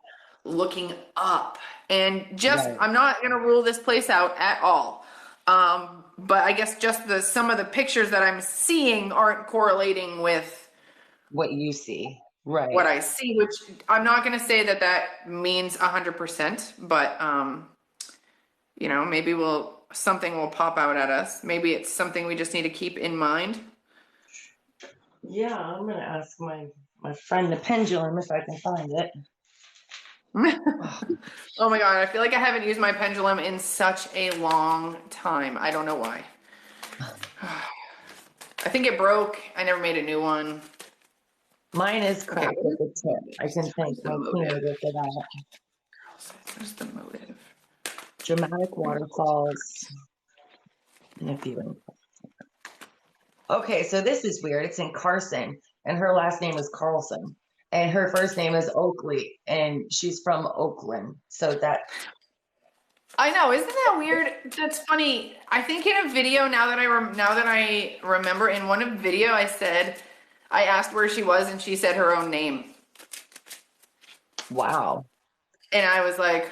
S1: looking up. And just,
S2: Right.
S1: I'm not gonna rule this place out at all. But I guess just some of the pictures that I'm seeing aren't correlating with
S2: What you see.
S1: what
S2: Right.
S1: I see, which I'm not going to say that that means 100%, but maybe something will pop out at us. Maybe it's something we just need to keep in mind.
S2: Yeah, I'm gonna ask my friend the pendulum if I can find it.
S1: Oh my God, I feel like I haven't used my pendulum in such a long time. I don't know why. I think it broke. I never made a new one.
S2: Mine is
S1: Okay,
S2: cracked at the tip. I can thank
S1: the
S2: my
S1: motive?
S2: teenager for that.
S1: What is the motive?
S2: Dramatic waterfalls and a few. Okay, so this is weird. It's in Carson, and her last name is Carlson, and her first name is Oakley, and she's from Oakland. So that
S1: I know, isn't that weird? That's funny. I think in a video now that I remember in one video I asked where she was and she said her own name.
S2: wow.
S1: And I was like,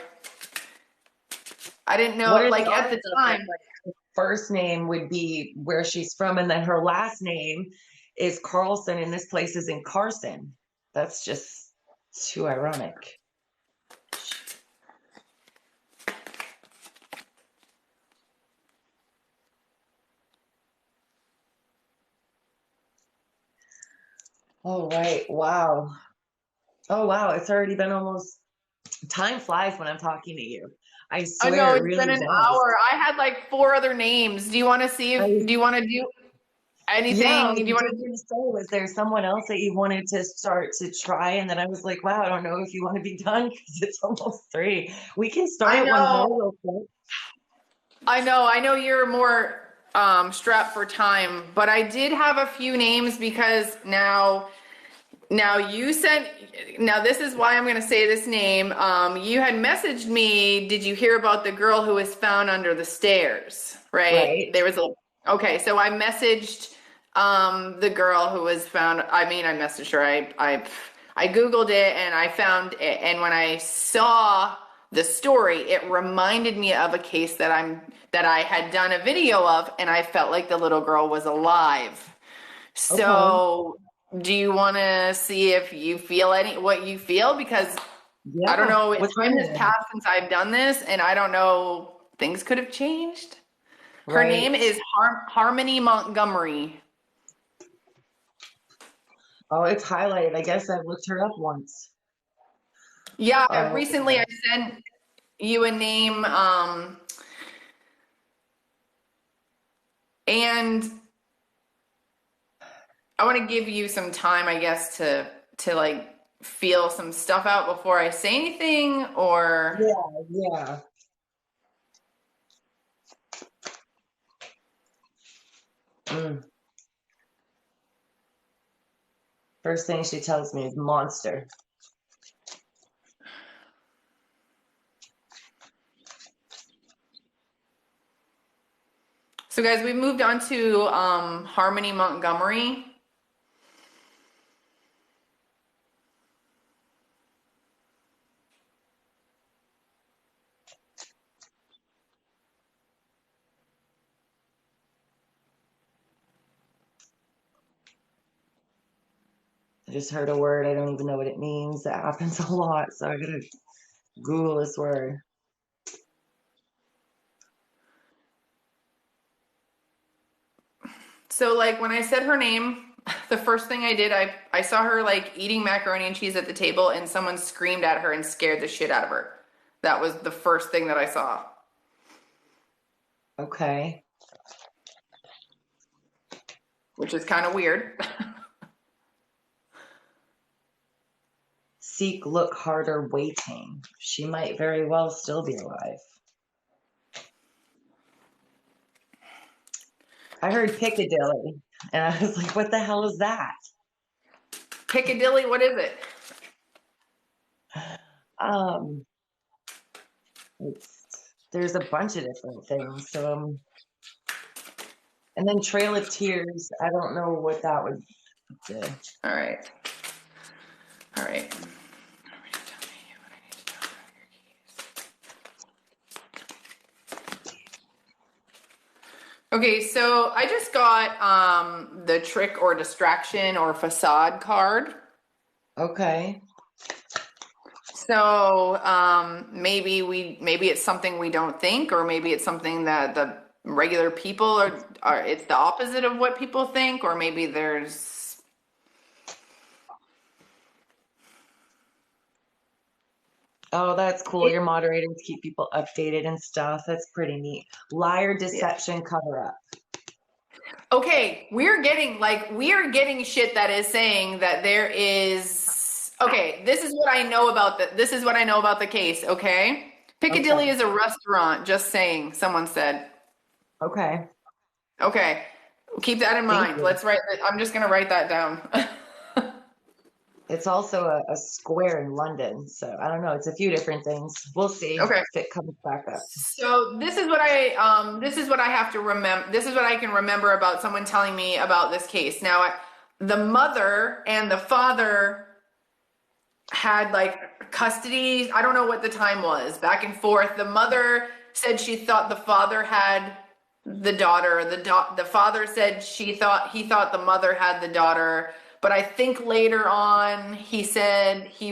S1: I didn't
S2: What
S1: know,
S2: are
S1: like
S2: the
S1: at
S2: odds
S1: the
S2: of that?
S1: time.
S2: Like, her first name would be where she's from, and then her last name is Carlson, and this place is in Carson. That's just too ironic. Oh, right. Wow. Oh, wow. It's already been almost time flies when I'm talking to you. I
S1: I know
S2: swear it
S1: it's been
S2: really
S1: an
S2: does.
S1: hour. I had like four other names. Do you want to see
S2: I,
S1: do you want to do
S2: yeah, I
S1: anything?
S2: was
S1: Do you want
S2: just
S1: to
S2: going to say, was there someone else that you wanted to start to try? And then I was like, wow, I don't know if you want to be done because it's almost 3. We can start
S1: I
S2: at one more
S1: know.
S2: real quick.
S1: I know you're more strapped for time, but I did have a few names because now this is why I'm going to say this name. You had messaged me. Did you hear about the girl who was found under the stairs? Right?
S2: Right.
S1: Okay, so I messaged the girl who was found. I mean, I messaged her. I Googled it and I found it. And when I saw the story, it reminded me of a case that I had done a video of, and I felt like the little girl was alive.
S2: Okay.
S1: So, do you want to see if you feel what you feel? Because I don't
S2: Yeah.
S1: know,
S2: What's her
S1: time has
S2: name?
S1: passed since I've done this, and I don't know, things could have changed. Her name
S2: Right.
S1: is Harmony Montgomery.
S2: Oh, it's highlighted. I guess I've looked her up once.
S1: Yeah,
S2: Oh,
S1: recently I sent you a name, and I want to give you some time, I guess, to like feel some stuff out before I say anything, or
S2: yeah, yeah. Mm. First thing she tells me is monster.
S1: so guys, we moved on to Harmony Montgomery.
S2: I just heard a word. I don't even know what it means. That happens a lot. So I gotta Google this word.
S1: So like when I said her name, the first thing I did, I saw her like eating macaroni and cheese at the table, and someone screamed at her and scared the shit out of her. That was the first thing that I saw,
S2: Okay.
S1: which is kind of weird.
S2: Seek, look harder, waiting. She might very well still be alive. I heard Piccadilly, and I was like, what the hell is that?
S1: Piccadilly, what is it?
S2: Um, there's a bunch of different things. And then Trail of Tears. I don't know what that would do.
S1: All right. All right. Okay, so I just got the trick or distraction or facade card.
S2: Okay.
S1: So maybe it's something we don't think, or maybe it's something that the regular people are it's the opposite of what people think, or maybe there's
S2: Oh, that's cool.
S1: it,
S2: Your moderators keep people updated and stuff. That's pretty neat. Liar,
S1: yeah.
S2: deception, cover up.
S1: Okay, we are getting shit that is saying that there is okay, this is what I know about the case, okay? Piccadilly
S2: Okay.
S1: is a restaurant, just saying, someone said.
S2: Okay.
S1: Okay. Keep that in
S2: Thank
S1: mind.
S2: you.
S1: I'm just gonna write that down.
S2: It's also a square in London. So I don't know. It's a few different things. We'll see if
S1: Okay.
S2: it comes back up.
S1: So this is what I have to remember. This is what I can remember about someone telling me about this case. Now, the mother and the father had like custody. I don't know what the time was, back and forth. The mother said she thought the father had the daughter. The father said he thought the mother had the daughter. But I think later on he said he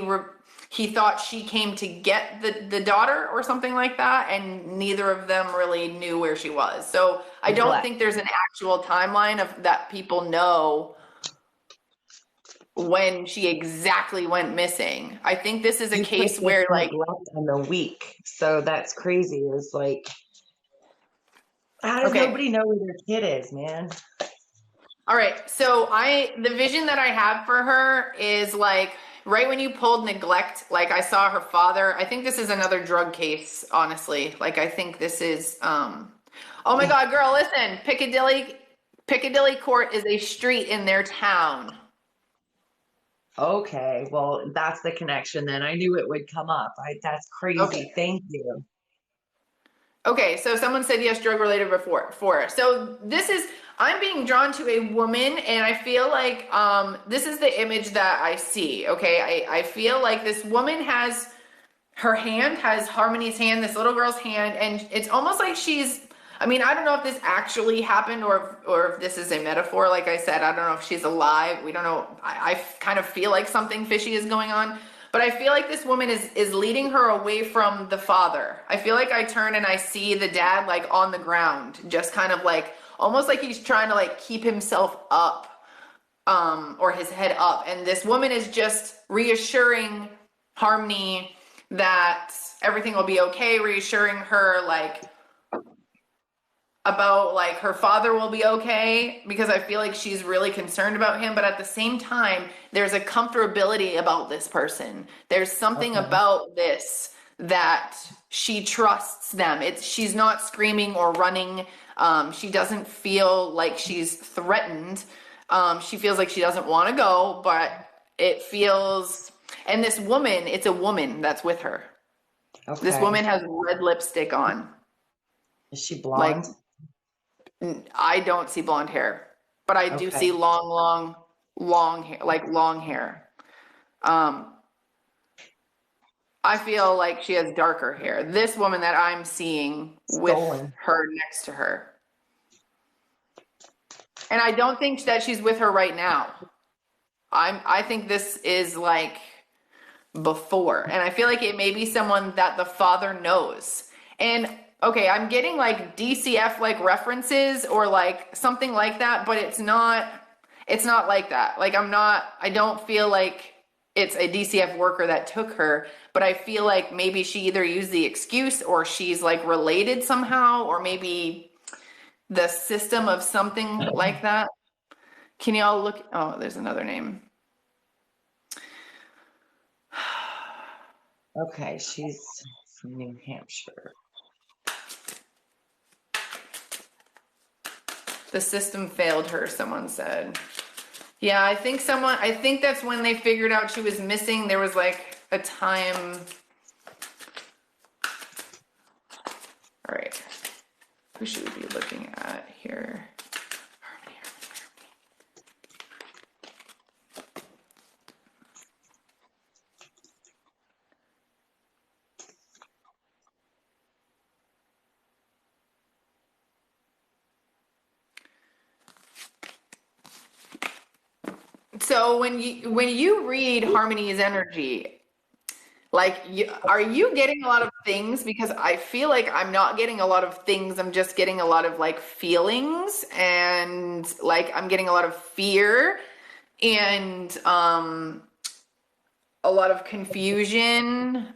S1: thought she came to get the daughter or something like that, and neither of them really knew where she was. So I don't
S2: Neglect.
S1: think there's an actual timeline of that people know when she exactly went missing. I think this is a
S2: You put
S1: case
S2: this
S1: where like,
S2: neglect on the weak. So that's crazy. It's like, how does
S1: okay,
S2: nobody know where their kid is, man?
S1: all right. So the vision that I have for her is like right when you pulled neglect, like I saw her father. I think this is another drug case, honestly. Like I think this is, oh my God, girl, listen, Piccadilly Court is a street in their town.
S2: Okay, well, that's the connection then. I knew it would come up. That's
S1: Okay.
S2: crazy. Thank you.
S1: Okay, so someone said yes, drug related before. So I'm being drawn to a woman, and I feel like this is the image that I see. Okay, I feel like this woman has her hand, has Harmony's hand, this little girl's hand, and it's almost like I mean, I don't know if this actually happened or if this is a metaphor. Like I said, I don't know if she's alive. We don't know. I kind of feel like something fishy is going on. But I feel like this woman is leading her away from the father. I feel like I turn and I see the dad like on the ground, just kind of like almost like he's trying to like keep himself up. or his head up. And this woman is just reassuring Harmony that everything will be okay, reassuring her like about like her father will be okay, because I feel like she's really concerned about him. But at the same time, there's a comfortability about this person. There's something about this that she trusts them. She's not screaming or running. She doesn't feel like she's threatened. She feels like she doesn't want to go, but it feels, and this woman, it's a woman that's with her.
S2: Okay.
S1: This woman has red lipstick on.
S2: Is she blonde?
S1: I don't see blonde hair, but I do see long hair, like long hair. I feel like she has darker hair. This woman that I'm seeing with her next to her. And I don't think that she's with her right now. I think this is like before. And I feel like it may be someone that the father knows. And okay, I'm getting like DCF like references or like something like that, but it's not like that. Like I don't feel like it's a DCF worker that took her, but I feel like maybe she either used the excuse or she's like related somehow, or maybe the system of something like that. Can y'all look? Oh, there's another name.
S2: Okay, she's from New Hampshire.
S1: The system failed her, someone said. Yeah, I think that's when they figured out she was missing. There was like a time. All right. Who should we be looking at here? Harmony. So when you read Harmony's energy, like, are you getting a lot of things? Because I feel like I'm not getting a lot of things. I'm just getting a lot of like feelings, and like I'm getting a lot of fear and a lot of confusion.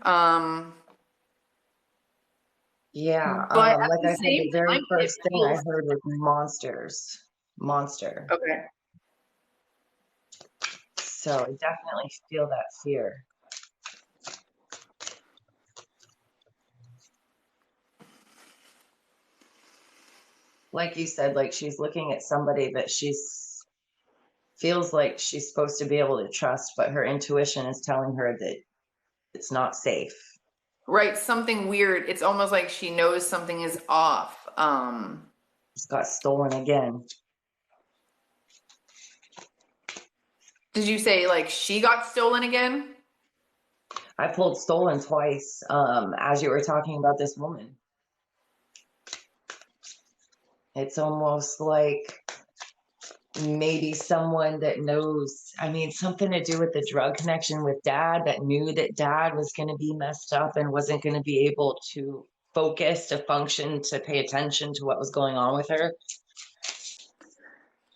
S2: Yeah,
S1: But at
S2: like
S1: the
S2: I said, the
S1: same
S2: very
S1: time,
S2: first thing I heard was monster.
S1: Okay.
S2: So I definitely feel that fear. Like you said, like she's looking at somebody that feels like she's supposed to be able to trust, but her intuition is telling her that it's not safe.
S1: Right, something weird. It's almost like she knows something is off.
S2: It's got stolen again.
S1: Did you say like she got stolen again?
S2: I pulled stolen twice as you were talking about this woman. It's almost like maybe someone that knows, I mean, something to do with the drug connection with dad, that knew that dad was going to be messed up and wasn't going to be able to focus, to function, to pay attention to what was going on with her.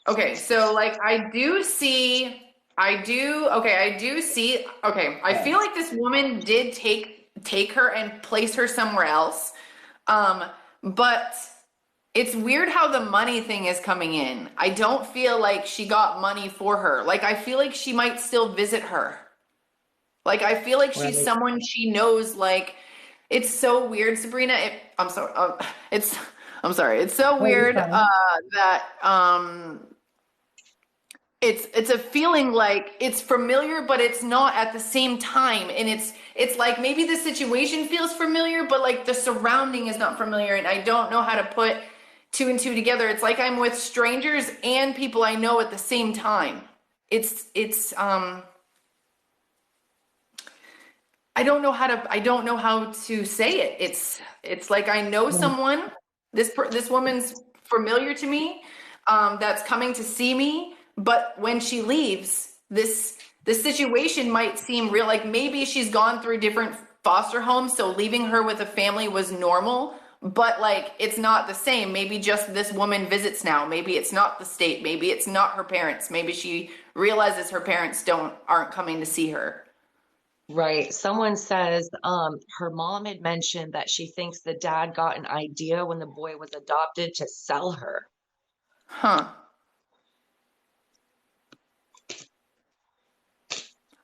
S1: Okay, so like I see, I feel like this woman did take her and place her somewhere else. But it's weird how the money thing is coming in. I don't feel like she got money for her. Like I feel like she might still visit her. Like I feel like she's someone she knows. Like it's so weird, Sabrina. I'm sorry. It's so weird that it's a feeling like it's familiar, but it's not at the same time. And it's like maybe the situation feels familiar, but like the surrounding is not familiar. And I don't know how to put two and two together. It's like I'm with strangers and people I know at the same time. I don't know how to say it. It's like I know someone. This woman's familiar to me. That's coming to see me. But when she leaves, this situation might seem real. Like maybe she's gone through different foster homes, so leaving her with a family was normal. but like it's not the same. Maybe just this woman visits now. Maybe it's not the state. Maybe it's not her parents. Maybe she realizes her parents aren't coming to see her.
S2: Right. Someone says her mom had mentioned that she thinks the dad got an idea when the boy was adopted to sell her.
S1: Huh.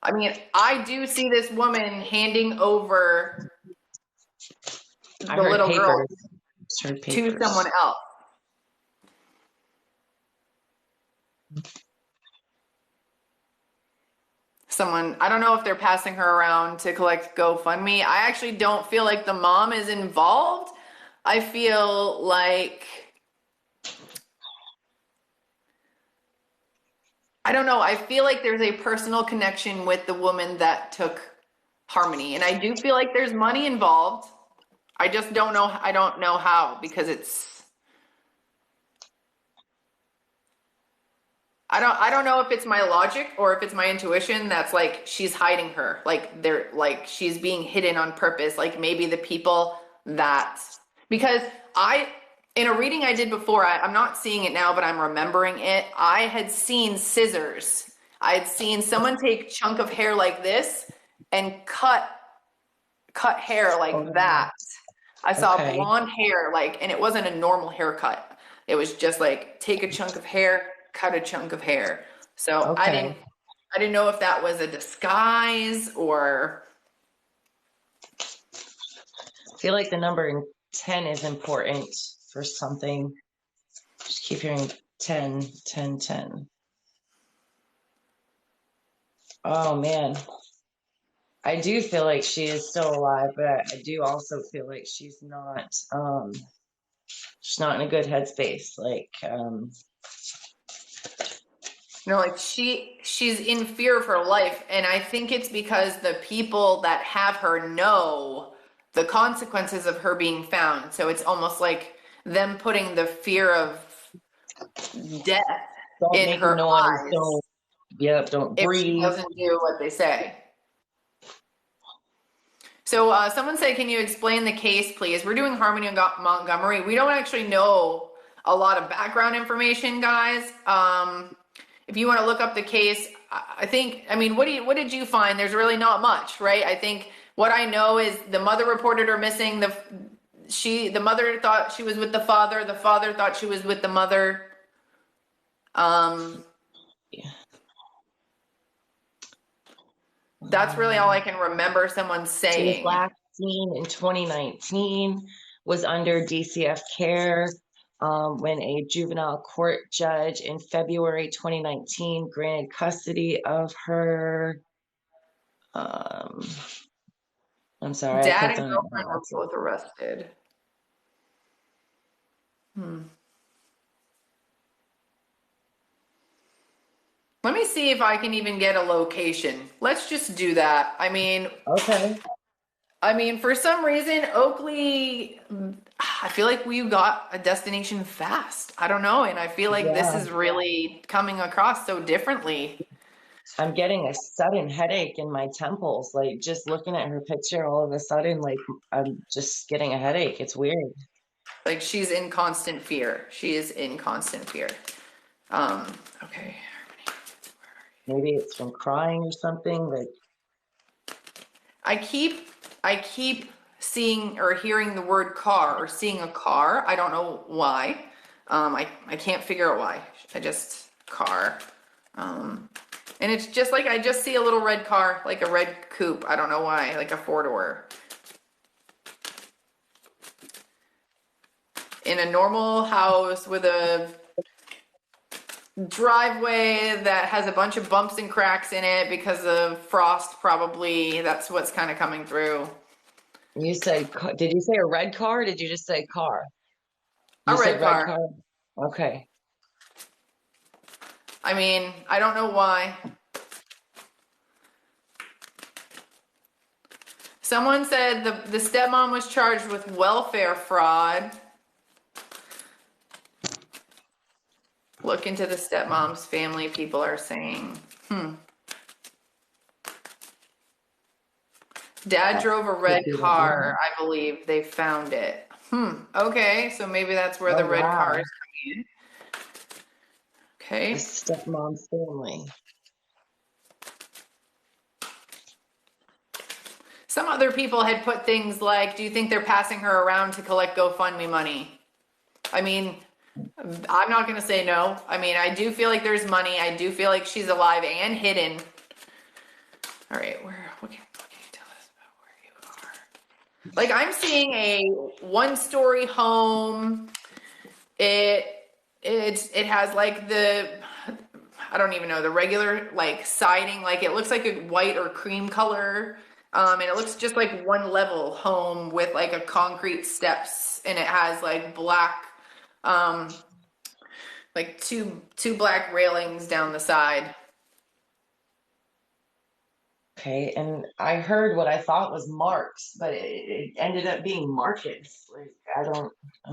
S1: I mean, I do see this woman handing over
S2: I
S1: the
S2: heard
S1: little girl
S2: papers. Heard
S1: to
S2: papers.
S1: someone else. Someone, I don't know if they're passing her around to collect GoFundMe. I actually don't feel like the mom is involved. I feel like, I don't know. I feel like there's a personal connection with the woman that took Harmony. And I do feel like there's money involved. I just don't know. I don't know how, because I don't know if it's my logic or if it's my intuition that's like she's hiding her. Like they're like she's being hidden on purpose. Like maybe the people that, because in a reading I did before, I'm not seeing it now, but I'm remembering it. I had seen scissors. I had seen someone take a chunk of hair like this and cut hair like that. I saw blonde hair, like, and it wasn't a normal haircut. It was just like take a chunk of hair, cut a chunk of hair. So I didn't know if that was a disguise or.
S2: I feel like the number 10 is important for something. Just keep hearing 10, 10, 10. Oh man. I do feel like she is still alive, but I do also feel like she's not in a good headspace. Like
S1: Like she's in fear of her life, and I think it's because the people that have her know the consequences of her being found. So it's almost like them putting the fear of death in her eyes.
S2: Don't
S1: if she
S2: breathe.
S1: doesn't do what they say. So someone said, can you explain the case, please? We're doing Harmony and Montgomery. We don't actually know a lot of background information, guys. If you want to look up the case, I think, I mean, what did you find? There's really not much, right? I think what I know is the mother reported her missing. The mother thought she was with the father. The father thought she was with the mother.
S2: Yeah.
S1: That's really all I can remember someone saying.
S2: She was last seen in 2019, was under DCF care when a juvenile court judge in February 2019 granted custody of her. I'm sorry.
S1: Dad and girlfriend were both arrested. Let me see if I can even get a location. Let's just do that. I mean,
S2: okay.
S1: I mean, for some reason, Oakley, I feel like we got a destination fast. I don't know. And I feel like this is really coming across so differently.
S2: I'm getting a sudden headache in my temples. Like just looking at her picture, all of a sudden, like I'm just getting a headache. It's weird.
S1: Like she's in constant fear. She is in constant fear. Okay.
S2: Maybe it's from crying or something. Like
S1: I keep seeing or hearing the word car or seeing a car. I don't know why. I can't figure out why. I just car. And it's just like I just see a little red car, like a red coupe. I don't know why, like a four-door. In a normal house with a driveway that has a bunch of bumps and cracks in it because of frost, probably. That's what's kind of coming through.
S2: you said, did you say a red car? Or did you just say car?
S1: A red car.
S2: Okay.
S1: I mean, I don't know why. Someone said the stepmom was charged with welfare fraud. Look into the stepmom's family, people are saying. Dad drove a red car. I believe they found it. Okay, so maybe that's where
S2: Oh,
S1: the red car
S2: wow.
S1: is coming in.
S2: The
S1: Okay.
S2: stepmom's family.
S1: Some other people had put things like, do you think they're passing her around to collect GoFundMe money? I mean, I'm not going to say no. I mean, I do feel like there's money. I do feel like she's alive and hidden. All right, what can you tell us about where you are? Like, I'm seeing a one-story home. It has like I don't even know, the regular like siding. Like it looks like a white or cream color. And it looks just like one level home with like a concrete steps, and it has like black, um, like two black railings down the side.
S2: Okay, and I heard what I thought was marks, but it ended up being markets. Like I'm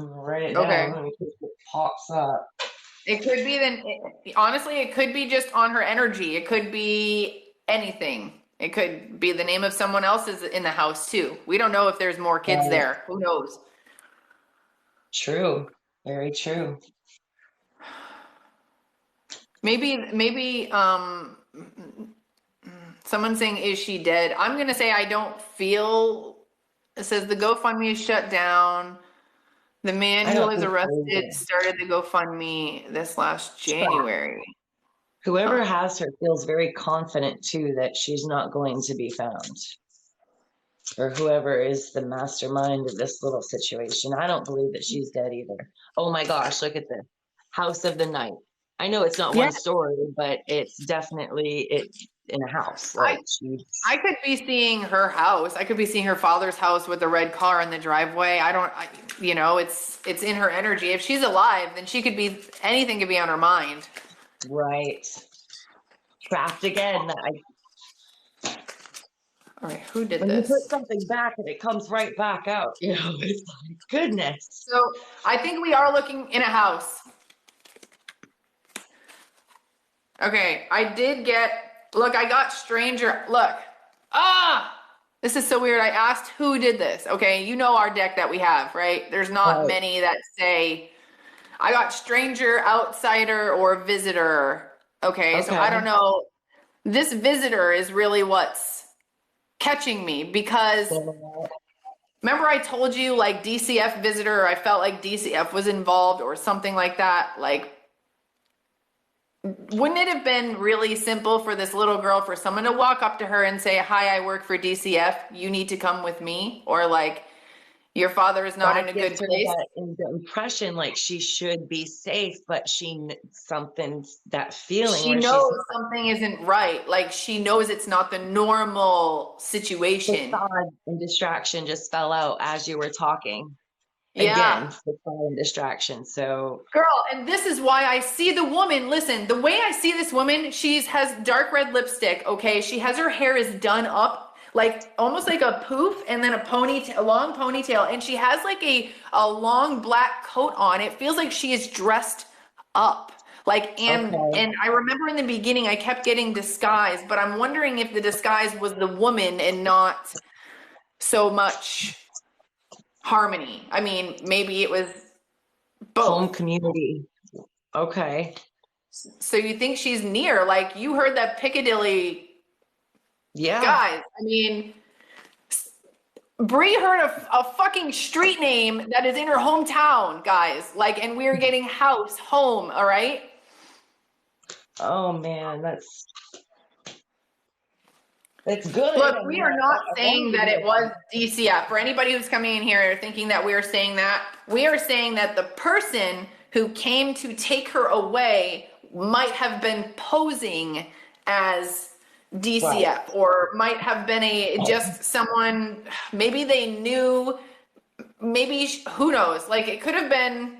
S2: gonna write it
S1: Okay.
S2: down in case it pops up.
S1: It could be honestly, it could be just on her energy. It could be anything. It could be the name of someone else's in the house too. We don't know if there's more kids
S2: Right.
S1: there. Who knows?
S2: True, very true.
S1: Maybe someone saying, is she dead? I'm gonna say I don't feel. It says the GoFundMe is shut down. The man
S2: I
S1: who
S2: don't
S1: was
S2: think so
S1: arrested
S2: either.
S1: started the GoFundMe this last January. Huh.
S2: Whoever has her feels very confident too that she's not going to be found. Or whoever is the mastermind of this little situation. I don't believe that she's dead either. Oh my gosh, look at this. House of the Night. I know it's not
S1: Yeah,
S2: one story, but it's definitely it in a house.
S1: I
S2: Like
S1: I
S2: she's
S1: could be seeing her house. I could be seeing her father's house with the red car in the driveway. It's in her energy. If she's alive, then she could be anything could be on her mind.
S2: right. Trapped again.
S1: All right, who did
S2: When you put
S1: this?
S2: something back and it comes right back out, it's like goodness.
S1: So I think we are looking in a house. Okay, I did get, look, I got stranger, look. This is so weird. I asked who did this. Okay, you know our deck that we have, right? There's not
S2: Right.
S1: many that say, I got stranger, outsider, or visitor. Okay, so
S2: Okay.
S1: I don't know. This visitor is really what's catching me because remember I told you like DCF visitor, I felt like DCF was involved or something like that. Like, wouldn't it have been really simple for this little girl for someone to walk up to her and say, "Hi, I work for DCF. You need to come with me," or like, "Your father is not
S2: That
S1: in a
S2: gives
S1: good
S2: her
S1: place."
S2: the impression like she should be safe, but something, that feeling
S1: She
S2: where she's
S1: knows something isn't right. Like she knows it's not the normal situation.
S2: facade and distraction just fell out as you were talking.
S1: Yeah.
S2: Again, facade and distraction. So,
S1: Girl, and this is why I see the woman. Listen, the way I see this woman, she's has dark red lipstick, okay? She has her hair is done up like almost like a poof and then a ponytail, a long ponytail, and she has like a long black coat on. It feels like she is dressed up. Like
S2: okay.
S1: and I remember in the beginning I kept getting disguise, but I'm wondering if the disguise was the woman and not so much Harmony. I mean, maybe it was
S2: Home
S1: both.
S2: community. Okay.
S1: So you think she's near? Like you heard that Piccadilly
S2: Yeah.
S1: guys. I mean, Bree heard a fucking street name that is in her hometown, guys. Like, and we're getting house, home. All right.
S2: Oh man, it's good.
S1: Look,
S2: I
S1: we
S2: mean,
S1: are not
S2: I wanted
S1: saying
S2: to
S1: that
S2: be
S1: it was DCF. For anybody who's coming in here thinking that we are saying that, we are saying that the person who came to take her away might have been posing as
S2: right.
S1: DCF or might have been just someone, maybe they knew, maybe who knows? Like it could have been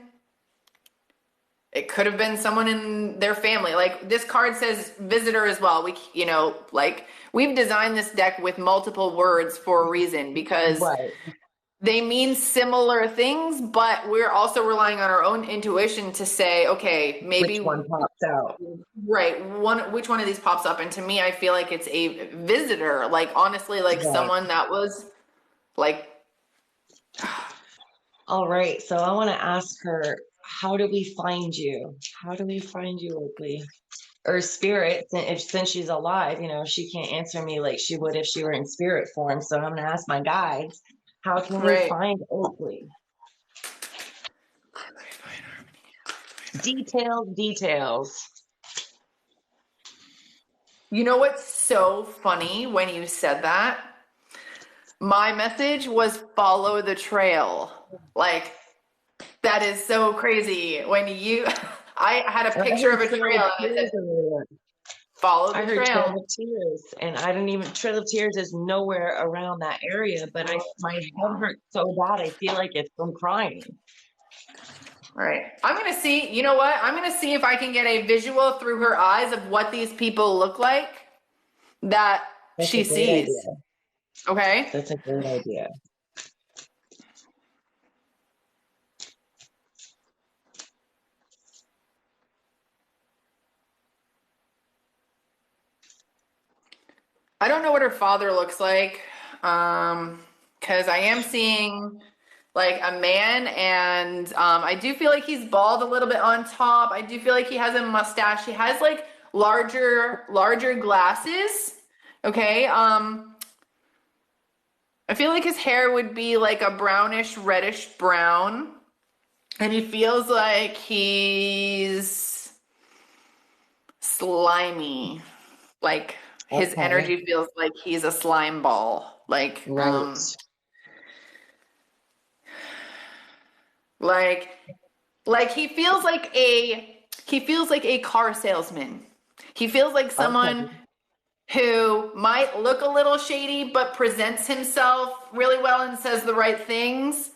S1: someone in their family. Like this card says visitor as well. Like we've designed this deck with multiple words for a reason because
S2: Right.
S1: they mean similar things, but we're also relying on our own intuition to say, okay,
S2: Which
S1: maybe
S2: one pops out?
S1: right, which one of these pops up? And to me, I feel like it's a visitor, like honestly, like
S2: Right.
S1: someone that was like
S2: All right. So I want to ask her, how do we find you? How do we find you, Oakley? Or spirit, since she's alive, she can't answer me like she would if she were in spirit form. So I'm going to ask my guides, how can we
S1: Right.
S2: find Oakley? Details.
S1: You know what's so funny when you said that? My message was follow the trail. Like, that is so crazy. When you, I had a
S2: I
S1: picture
S2: heard
S1: of a
S2: Trail
S1: trail
S2: of
S1: and I said,
S2: Tears earlier.
S1: follow
S2: I
S1: the
S2: heard Trail
S1: trail.
S2: of Tears, and I didn't even, Trail of Tears is nowhere around that area, but my head hurts so bad, I feel like it's from crying.
S1: All right. I'm going to see, you know what? I'm going to see if I can get a visual through her eyes of what these people look like that
S2: That's a
S1: she
S2: great
S1: sees.
S2: idea.
S1: Okay.
S2: That's a great idea.
S1: I don't know what her father looks like. Because I am seeing like a man, and I do feel like he's bald a little bit on top. I do feel like he has a mustache. He has like larger glasses. Okay. I feel like his hair would be like a brownish, reddish brown. And he feels like he's slimy. Like his
S2: Okay.
S1: energy feels like he's a slime ball.
S2: Right.
S1: Like like he feels like a car salesman. He feels like someone
S2: Okay.
S1: who might look a little shady but presents himself really well and says the right things.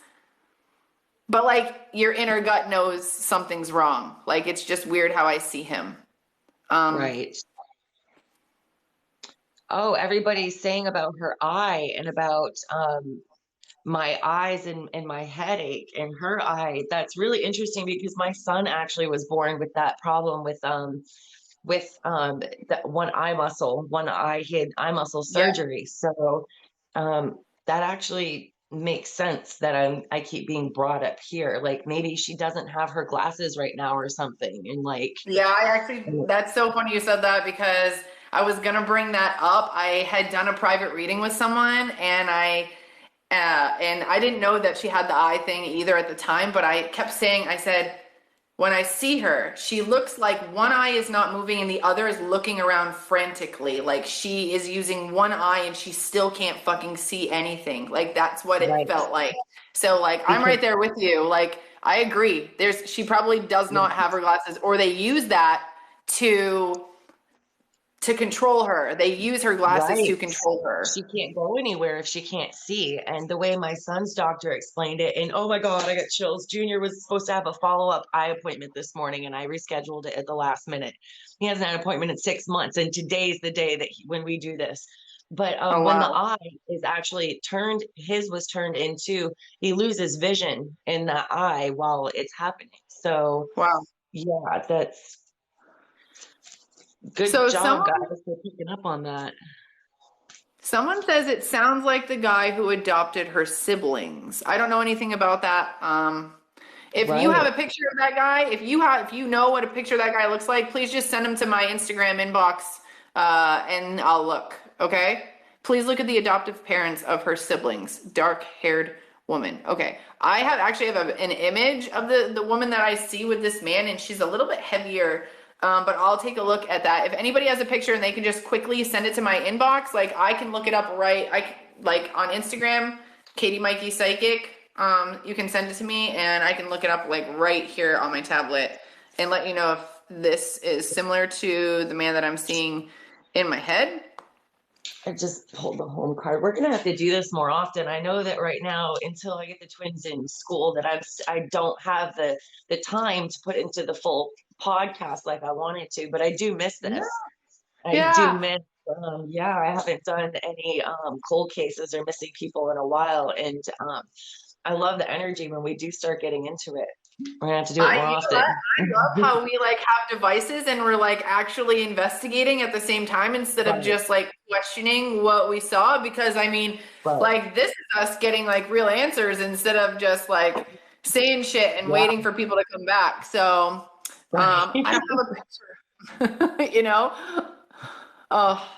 S1: But like your inner gut knows something's wrong. Like it's just weird how I see him. Um
S2: Right. Oh, everybody's saying about her eye and about my eyes and my headache and her eye. That's really interesting because my son actually was born with that problem with that one eye muscle, one eye, he had eye muscle
S1: yeah.
S2: surgery. So that actually makes sense that I keep being brought up here. Like maybe she doesn't have her glasses right now or something. And like,
S1: Yeah, I actually, that's so funny you said that because I was gonna bring that up. I had done a private reading with someone and I didn't know that she had the eye thing either at the time, but I kept saying, I said, when I see her, she looks like one eye is not moving and the other is looking around frantically. Like she is using one eye and she still can't fucking see anything. Like that's what it
S2: right.
S1: felt like. So like I'm
S2: Because
S1: right there with you. Like I agree. She probably does not have her glasses or they use that to control her. They use her glasses to
S2: right.
S1: control her.
S2: She can't go anywhere if she can't see. And the way my son's doctor explained it, and oh my God, I got chills. Junior was supposed to have a follow-up eye appointment this morning, and I rescheduled it at the last minute. He hasn't had an appointment in 6 months, and today's the day that when we do this. But
S1: Oh
S2: when the
S1: wow.
S2: eye is actually turned, his was turned into, he loses vision in the eye while it's happening. So
S1: Wow.
S2: yeah, that's good
S1: So
S2: job,
S1: someone
S2: guys, for picking up on that.
S1: Someone says it sounds like the guy who adopted her siblings. I don't know anything about that. If you have
S2: Right.
S1: a picture of that guy, if you know what a picture of that guy looks like, please just send him to my Instagram inbox, and I'll look. Okay? Please look at the adoptive parents of her siblings, dark-haired woman. Okay, I have an image of the woman that I see with this man, and she's a little bit heavier. But I'll take a look at that. If anybody has a picture and they can just quickly send it to my inbox, like I can look it up like on Instagram, Katie Maike Psychic. You can send it to me and I can look it up like right here on my tablet and let you know if this is similar to the man that I'm seeing in my head.
S2: I just pulled the home card. We're gonna have to do this more often. I know that right now, until I get the twins in school, that I don't have the time to put into the full podcast like I wanted to. But I do miss
S1: Yeah.
S2: this. I do
S1: Yeah.
S2: miss. Yeah, I haven't done any cold cases or missing people in a while, and I love the energy when we do start getting into it. We're gonna have to do it
S1: I,
S2: more
S1: you know what?
S2: often.
S1: I love how we like have devices and we're like actually investigating at the same time instead of
S2: Right,
S1: just like questioning what we saw. Because I mean,
S2: right.
S1: like this is us getting like real answers instead of just like saying shit and
S2: Yeah,
S1: waiting for people to come back. So,
S2: right.
S1: I don't have a picture, you know? Oh,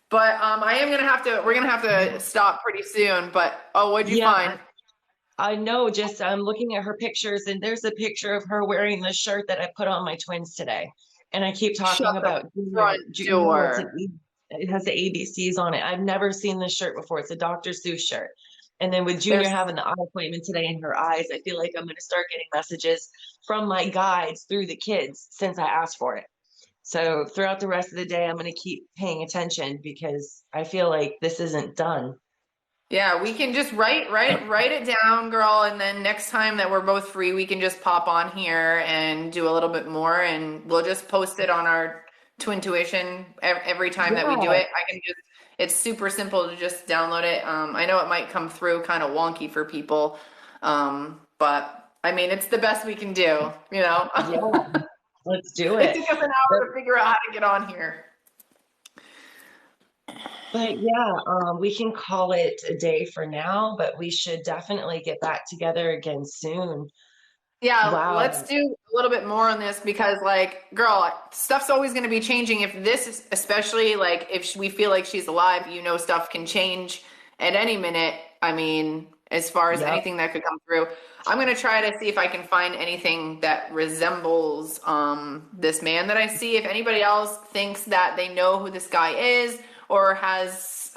S1: but I am gonna have to. We're gonna have to stop pretty soon. But oh, what'd you
S2: Yeah,
S1: find?
S2: I know. Just I'm looking at her pictures, and there's a picture of her wearing the shirt that I put on my twins today. And I keep
S1: Shut
S2: talking
S1: the
S2: about Junior.
S1: front
S2: No,
S1: door.
S2: it has the ABCs on it. I've never seen this shirt before. It's a Dr. Seuss shirt. And then with Junior
S1: There's
S2: having the eye appointment today in her eyes, I feel like I'm going to start getting messages from my guides through the kids since I asked for it. So throughout the rest of the day, I'm going to keep paying attention because I feel like this isn't done.
S1: Yeah, we can just write it down, girl, and then next time that we're both free, we can just pop on here and do a little bit more, and we'll just post it on our Twin Tuition every time that we do
S2: Yeah,
S1: it. I can just, it's super simple to just download it. I know it might come through kind of wonky for people, but I mean, it's the best we can do, you know?
S2: yeah, let's do
S1: It
S2: it.
S1: took us an
S2: But,
S1: hour to figure out how to get on here.
S2: but yeah, we can call it a day for now, but we should definitely get back together again soon.
S1: Yeah, let's
S2: Wow.
S1: do a little bit more on this because, like, girl, stuff's always going to be changing. If this is, especially like, if we feel like she's alive, you know, stuff can change at any minute. I mean, as far as
S2: Yep.
S1: anything that could come through, I'm going to try to see if I can find anything that resembles this man that I see. If anybody else thinks that they know who this guy is or has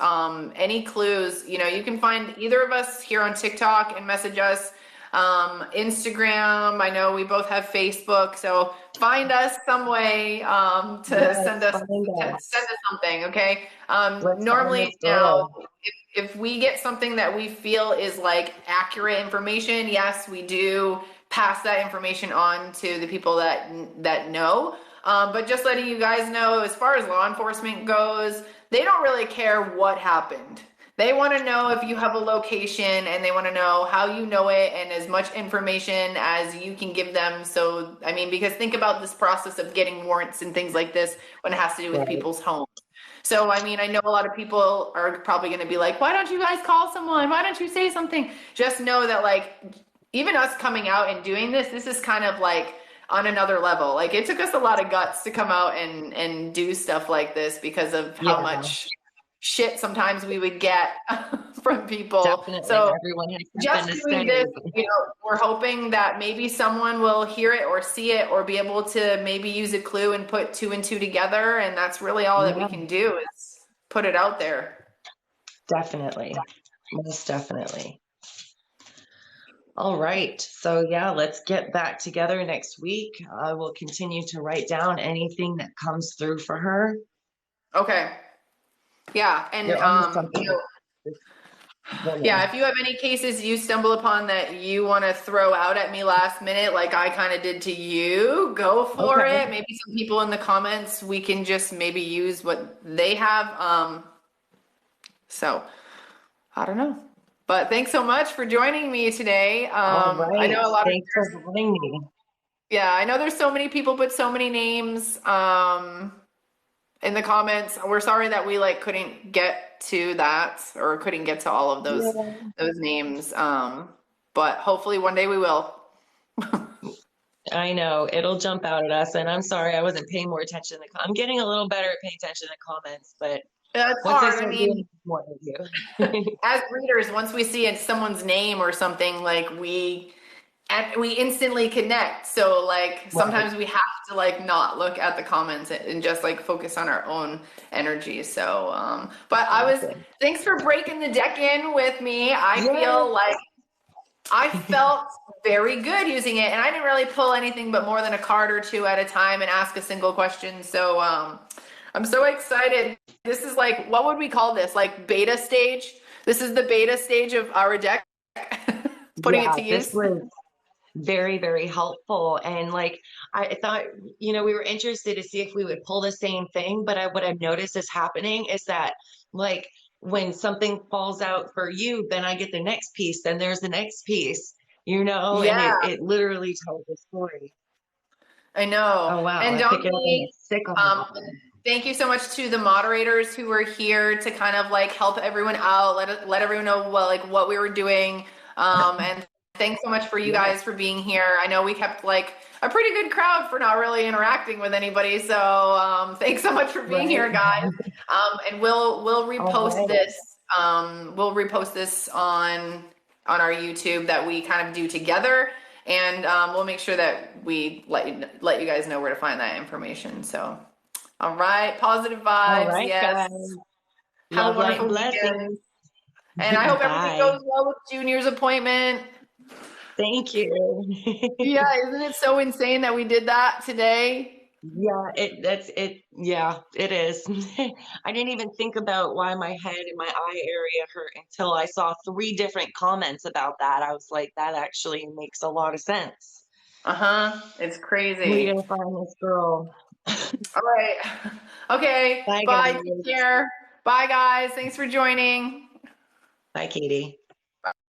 S1: any clues, you know, you can find either of us here on TikTok and message us. Instagram. I know we both have Facebook, so find us some way to
S2: Yes, find
S1: send
S2: us.
S1: us something. Okay.
S2: Let's find
S1: Normally
S2: this
S1: now,
S2: girl.
S1: if we get something that we feel is like accurate information, yes, we do pass that information on to the people that know. But just letting you guys know, as far as law enforcement goes, they don't really care what happened. They want to know if you have a location and they want to know how you know it and as much information as you can give them. So, I mean, because think about this process of getting warrants and things like this when it has to do with
S2: Right.
S1: people's homes. So, I mean, I know a lot of people are probably going to be like, why don't you guys call someone? Why don't you say something? Just know that, like, even us coming out and doing this, this is kind of like on another level. Like, it took us a lot of guts to come out and do stuff like this because of how
S2: Yeah,
S1: much shit sometimes we would get from people.
S2: definitely.
S1: So
S2: Everyone has something
S1: just
S2: to
S1: doing this,
S2: say.
S1: you know, we're hoping that maybe someone will hear it or see it or be able to maybe use a clue and put two and two together. And that's really all that we
S2: Yeah,
S1: can do is put it out there.
S2: definitely. Most definitely. All right. So, yeah, let's get back together next week. I will continue to write down anything that comes through for her.
S1: Okay. Yeah. And,
S2: You're on to
S1: you
S2: something,
S1: know,
S2: this
S1: yeah,
S2: woman.
S1: if you have any cases you stumble upon that you want to throw out at me last minute, like I kind of did to you, go for
S2: Okay.
S1: it. Maybe some people in the comments, we can just maybe use what they have. So I don't know. But thanks so much for joining me today.
S2: All
S1: I
S2: right.
S1: know a lot of,
S2: Thanks for having me.
S1: yeah, I know there's so many people put so many names in the comments. We're sorry that we like couldn't get to that or couldn't get to all of
S2: Yeah.
S1: those names. But hopefully one day we will.
S2: I know it'll jump out at us, and I'm sorry I wasn't paying more attention. I'm getting a little better at paying attention to comments, but
S1: It's
S2: once I
S1: hard. I
S2: start
S1: mean,
S2: doing more of you.
S1: as readers, once we see someone's name or something, like we instantly connect. So like
S2: Right.
S1: sometimes we have to like not look at the comments and just like focus on our own energy. So but
S2: Exactly.
S1: thanks for breaking the deck in with me. I
S2: Yes.
S1: feel like I felt very good using it and I didn't really pull anything but more than a card or two at a time and ask a single question. So I'm so excited. This is like, what would we call this? Like beta stage? This is the beta stage of our deck. Putting it
S2: Yeah,
S1: to
S2: this
S1: use.
S2: was very, very helpful. And like I thought, we were interested to see if we would pull the same thing, but what I've noticed is happening is that like when something falls out for you, then I get the next piece, then there's the next piece, you know, and
S1: Yeah,
S2: it literally tells a story.
S1: I know.
S2: Oh wow,
S1: And
S2: I pick
S1: don't
S2: it up and
S1: be,
S2: it's sick on the
S1: um,
S2: bottom.
S1: thank you so much to the moderators who were here to kind of like help everyone out, let everyone know what we were doing. And thanks so much for you
S2: Yes,
S1: guys for being here. I know we kept like a pretty good crowd for not really interacting with anybody. So thanks so much for being
S2: right.
S1: here, guys. And we'll
S2: All
S1: repost
S2: right.
S1: this. We'll repost this on our YouTube that we kind of do together, and we'll make sure that we let you guys know where to find that information. So, all right, positive
S2: All
S1: vibes,
S2: right,
S1: yes.
S2: guys.
S1: Have a
S2: Love, light, and
S1: wonderful weekend,
S2: blessings.
S1: and I hope everything
S2: Bye.
S1: goes well with Junior's appointment.
S2: Thank you.
S1: Yeah, isn't it so insane that we did that today?
S2: Yeah, that's it. Yeah, it is. I didn't even think about why my head and my eye area hurt until I saw three different comments about that. I was like, that actually makes a lot of sense.
S1: Uh-huh. It's
S2: We
S1: crazy.
S2: gotta find this girl.
S1: All right. Okay.
S2: Bye,
S1: Bye. Take
S2: guys.
S1: care. Bye, guys. Thanks for joining.
S2: Bye, Katie.